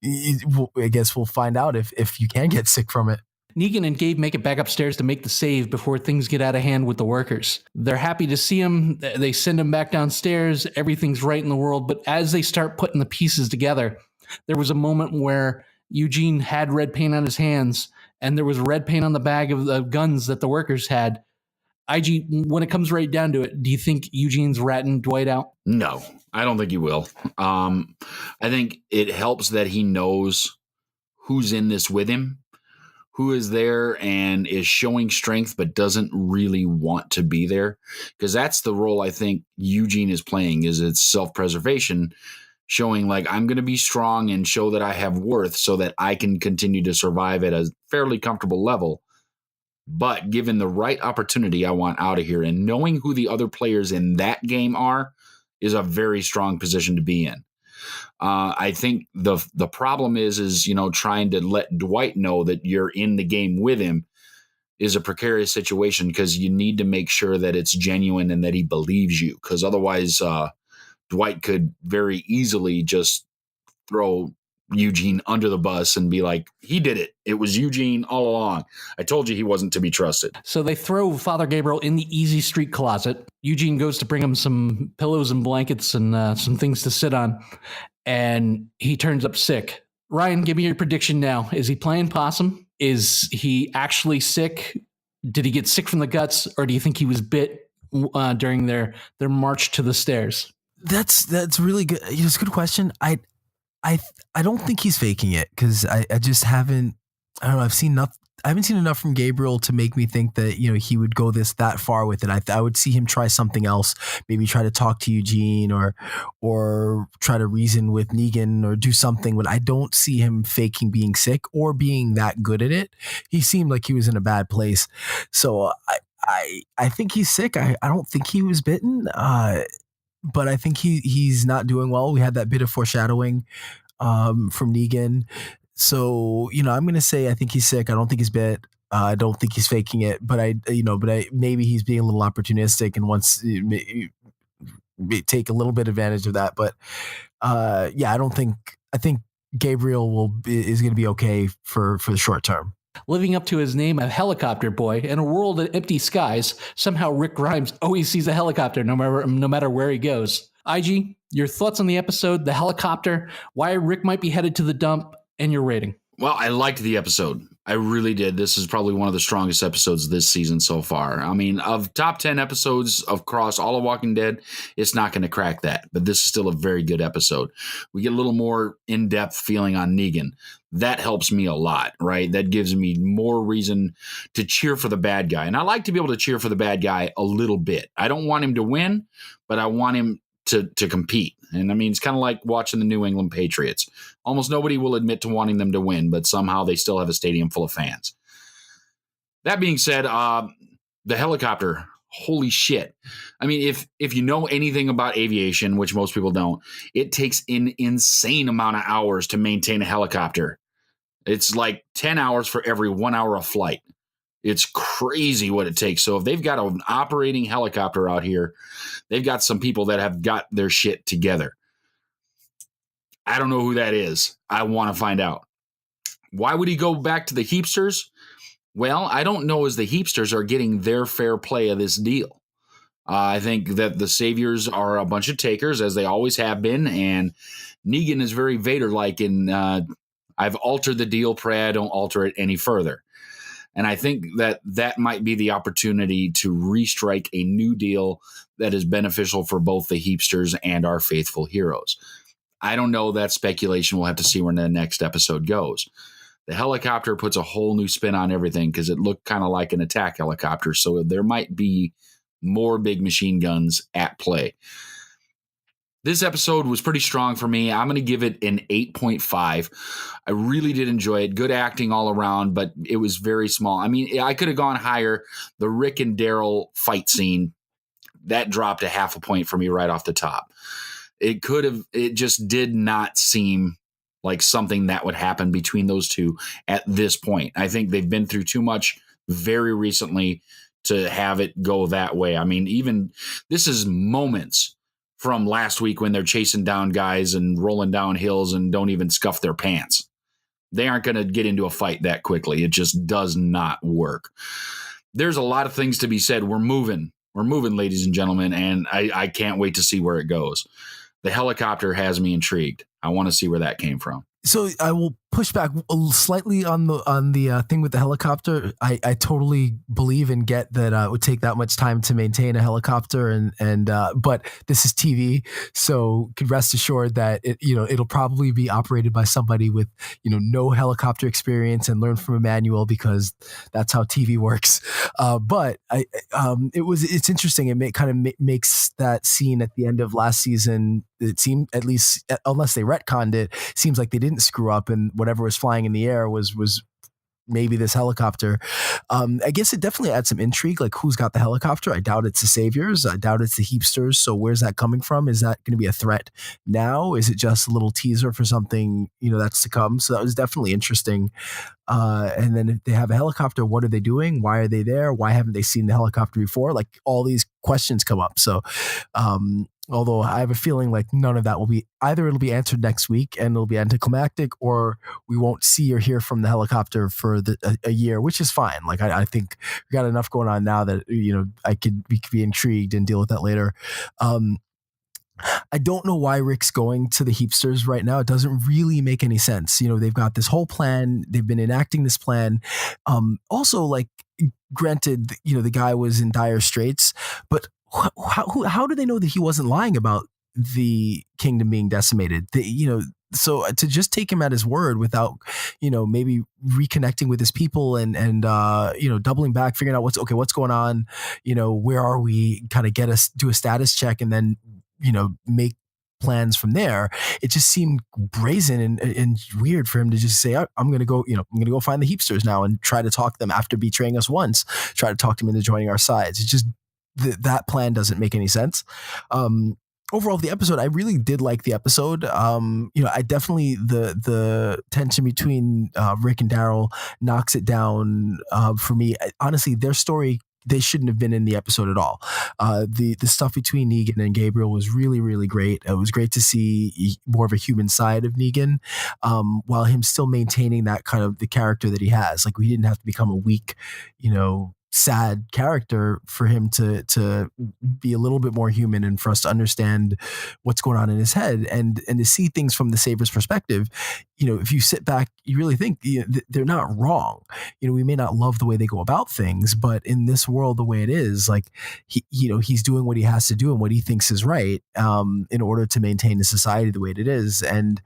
we'll find out if you can get sick from it. Negan and Gabe make it back upstairs to make the save before things get out of hand with the workers. They're happy to see him. They send him back downstairs. Everything's right in the world. But as they start putting the pieces together, there was a moment where Eugene had red paint on his hands and there was red paint on the bag of the guns that the workers had. IG, when it comes right down to it, do you think Eugene's ratting Dwight out? No, I don't think he will. I think it helps that he knows who's in this with him, who is there and is showing strength but doesn't really want to be there, because that's the role I think Eugene is playing. Is it's self-preservation, showing like I'm going to be strong and show that I have worth so that I can continue to survive at a fairly comfortable level. But given the right opportunity, I want out of here. And knowing who the other players in that game are is a very strong position to be in. I think the problem is trying to let Dwight know that you're in the game with him is a precarious situation, because you need to make sure that it's genuine and that he believes you, because otherwise Dwight could very easily just throw Eugene under the bus and be like, he did it. It was Eugene all along. I told you he wasn't to be trusted. So they throw Father Gabriel in the Easy Street closet. Eugene goes to bring him some pillows and blankets and some things to sit on. And he turns up sick. Ryan, give me your prediction now. Is he playing possum? Is he actually sick? Did he get sick from the guts? Or do you think he was bit during their march to the stairs? That's really good. It's a good question. I don't think he's faking it, because I just haven't. I don't know. I haven't seen enough from Gabriel to make me think that he would go that far with it. I would see him try something else, maybe try to talk to Eugene or try to reason with Negan or do something. But I don't see him faking being sick or being that good at it. He seemed like he was in a bad place, so I think he's sick. I don't think he was bitten. But I think he's not doing well. We had that bit of foreshadowing from Negan. So, I'm going to say I think he's sick. I don't think he's bit. I don't think he's faking it. But maybe he's being a little opportunistic and wants to take a little bit advantage of that. But I think Gabriel is going to be okay for the short term. Living up to his name, a helicopter boy, in a world of empty skies, somehow Rick Grimes always sees a helicopter no matter where he goes. IG, your thoughts on the episode, the helicopter, why Rick might be headed to the dump, and your rating. Well, I liked the episode. I really did. This is probably one of the strongest episodes this season so far. I mean, of top 10 episodes across all of Walking Dead, it's not going to crack that. But this is still a very good episode. We get a little more in-depth feeling on Negan. That helps me a lot, right? That gives me more reason to cheer for the bad guy. And I like to be able to cheer for the bad guy a little bit. I don't want him to win, but I want him to compete. And I mean, it's kind of like watching the New England Patriots. Almost nobody will admit to wanting them to win, but somehow they still have a stadium full of fans. That being said, the helicopter, holy shit. I mean, if you know anything about aviation, which most people don't, it takes an insane amount of hours to maintain a helicopter. It's like 10 hours for every 1 hour of flight. It's crazy what it takes. So if they've got an operating helicopter out here, they've got some people that have got their shit together. I don't know who that is. I want to find out. Why would he go back to the Heapsters? Well, I don't know as the Heapsters are getting their fair play of this deal. I think that the Saviors are a bunch of takers, as they always have been, and Negan is very Vader-like in I've altered the deal. Pray I don't alter it any further. And I think that might be the opportunity to restrike a new deal that is beneficial for both the Heapsters and our faithful heroes. I don't know. That speculation. We'll have to see where the next episode goes. The helicopter puts a whole new spin on everything because it looked kind of like an attack helicopter. So there might be more big machine guns at play. This episode was pretty strong for me. I'm going to give it an 8.5. I really did enjoy it. Good acting all around, but it was very small. I mean, I could have gone higher. The Rick and Daryl fight scene, that dropped a half a point for me right off the top. It just did not seem like something that would happen between those two at this point. I think they've been through too much very recently to have it go that way. I mean, even this is moments from last week when they're chasing down guys and rolling down hills and don't even scuff their pants. They aren't going to get into a fight that quickly. It just does not work. There's a lot of things to be said. We're moving, ladies and gentlemen, and I can't wait to see where it goes. The helicopter has me intrigued. I want to see where that came from. So I will push back slightly on the thing with the helicopter. I totally believe and get that it would take that much time to maintain a helicopter, but this is TV, so could rest assured that it'll probably be operated by somebody with no helicopter experience and learn from a manual, because that's how TV works. But it's interesting. It makes that scene at the end of last season. It seemed, at least unless they retconned it, seems like they didn't screw up, and whatever was flying in the air was maybe this helicopter. I guess it definitely adds some intrigue, like who's got the helicopter. I doubt it's the Saviors. I doubt it's the Heapsters. So where's that coming from? Is that going to be a threat now? Is it just a little teaser for something that's to come? So that was definitely interesting. And then if they have a helicopter, what are they doing? Why are they there? Why haven't they seen the helicopter before? Like, all these questions come up. So although I have a feeling like none of that will be, either it'll be answered next week and it'll be anticlimactic, or we won't see or hear from the helicopter for a year, which is fine. Like, I think we got enough going on now that, we could be intrigued and deal with that later. I don't know why Rick's going to the Heapsters right now. It doesn't really make any sense. They've got this whole plan. They've been enacting this plan. Also, like, granted, the guy was in dire straits, but how do they know that he wasn't lying about the kingdom being decimated? So to just take him at his word without, maybe reconnecting with his people and doubling back, figuring out what's going on, where are we, kind of do a status check and then, make plans from there. It just seemed brazen and weird for him to just say, I'm going to go, I'm going to go find the Heapsters now and try to talk them after betraying us once, try to talk them into joining our sides. It's just, that plan doesn't make any sense. Overall, the episode, I really did like the episode. I definitely, the tension between Rick and Daryl knocks it down for me. Honestly, their story, they shouldn't have been in the episode at all. The stuff between Negan and Gabriel was really, really great. It was great to see more of a human side of Negan, while him still maintaining that kind of the character that he has. Like, we didn't have to become a weak, sad character for him to be a little bit more human and for us to understand what's going on in his head and to see things from the Saber's perspective. If you sit back, you really think they're not wrong. We may not love the way they go about things, but in this world, the way it is, like, he's doing what he has to do and what he thinks is right, in order to maintain the society the way it is. And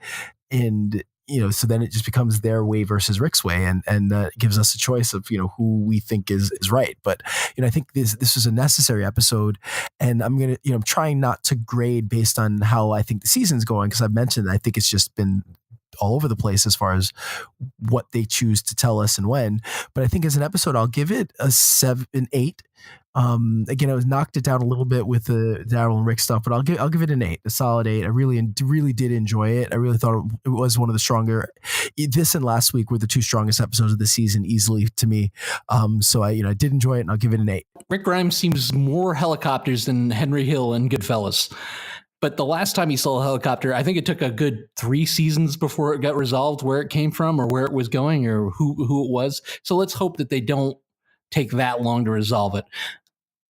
so then it just becomes their way versus Rick's way, and gives us a choice of who we think is right. But I think this was a necessary episode, and I'm trying not to grade based on how I think the season's going, because I've mentioned I think it's just been all over the place as far as what they choose to tell us and when. But I think as an episode, I'll give it a 7-8. Again, I was knocked it down a little bit with the Daryl and Rick stuff, but I'll give it an 8, a solid 8. I really did enjoy it. I really thought it was one of the stronger. This and last week were the two strongest episodes of the season, easily, to me. So I did enjoy it, and I'll give it an 8. Rick Grimes seems more helicopters than Henry Hill in Goodfellas. But the last time he saw a helicopter, I think it took a good 3 seasons before it got resolved where it came from or where it was going or who it was. So let's hope that they don't take that long to resolve it.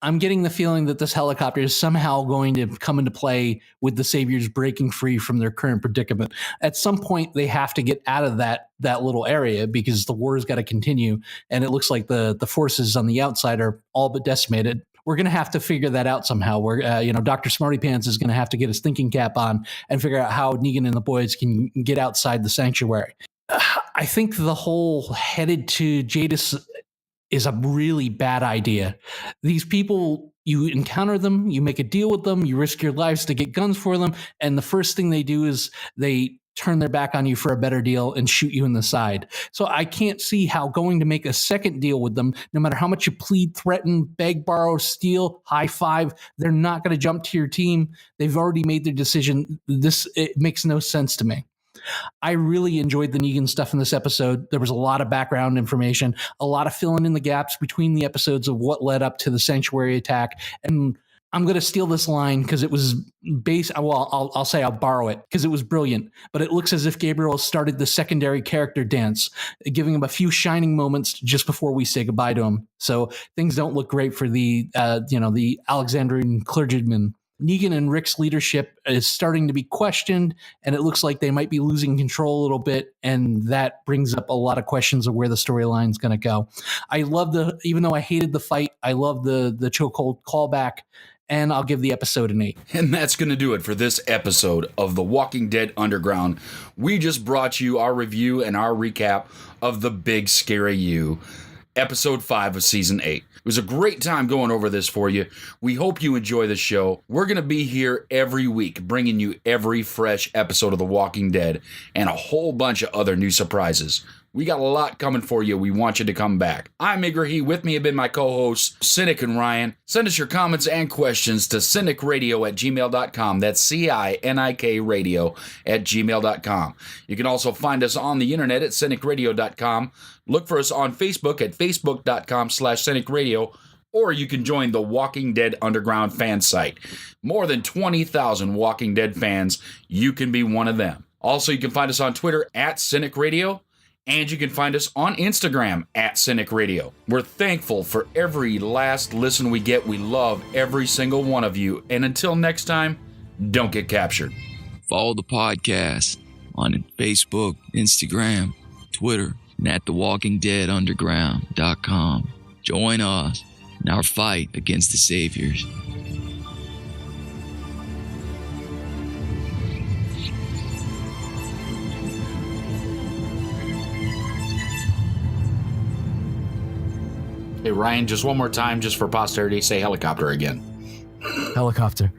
I'm getting the feeling that this helicopter is somehow going to come into play with the Saviors breaking free from their current predicament. At some point, they have to get out of that little area because the war has got to continue, and it looks like the forces on the outside are all but decimated. We're going to have to figure that out somehow. We're, Dr. Smarty Pants is going to have to get his thinking cap on and figure out how Negan and the boys can get outside the sanctuary. I think the whole headed to Jadis is a really bad idea. These people, you encounter them, you make a deal with them, you risk your lives to get guns for them, and the first thing they do is they turn their back on you for a better deal and shoot you in the side. So I can't see how going to make a second deal with them, no matter how much you plead, threaten, beg, borrow, steal, high five, they're not going to jump to your team. They've already made their decision. It makes no sense to me. I really enjoyed the Negan stuff in this episode. There was a lot of background information, a lot of filling in the gaps between the episodes of what led up to the sanctuary attack. And I'm going to steal this line because it was I'll say I'll borrow it because it was brilliant. But it looks as if Gabriel started the secondary character dance, giving him a few shining moments just before we say goodbye to him. So things don't look great for the Alexandrian clergyman. Negan and Rick's leadership is starting to be questioned, and it looks like they might be losing control a little bit, and that brings up a lot of questions of where the storyline is going to go. I love even though I hated the fight, I love the chokehold callback, and I'll give the episode an 8. And that's going to do it for this episode of The Walking Dead Underground. We just brought you our review and our recap of The Big Scary You, episode 5 of season 8. It was a great time going over this for you. We hope you enjoy the show. We're going to be here every week, bringing you every fresh episode of The Walking Dead and a whole bunch of other new surprises. We got a lot coming for you. We want you to come back. I'm Igrihe. With me have been my co-hosts, Cinik and Ryan. Send us your comments and questions to CINIKRADIO@gmail.com. That's CINIK radio@gmail.com. You can also find us on the internet at CINIKRADIO.com. Look for us on Facebook at Facebook.com/CINIKRADIO, or you can join the Walking Dead Underground fan site. More than 20,000 Walking Dead fans. You can be one of them. Also, you can find us on Twitter at CINIKRADIO, and you can find us on Instagram at CINIKRADIO. We're thankful for every last listen we get. We love every single one of you. And until next time, don't get captured. Follow the podcast on Facebook, Instagram, Twitter, and at thewalkingdeadunderground.com. Join us in our fight against the Saviors. Hey, Ryan, just one more time, just for posterity, say helicopter again. Helicopter.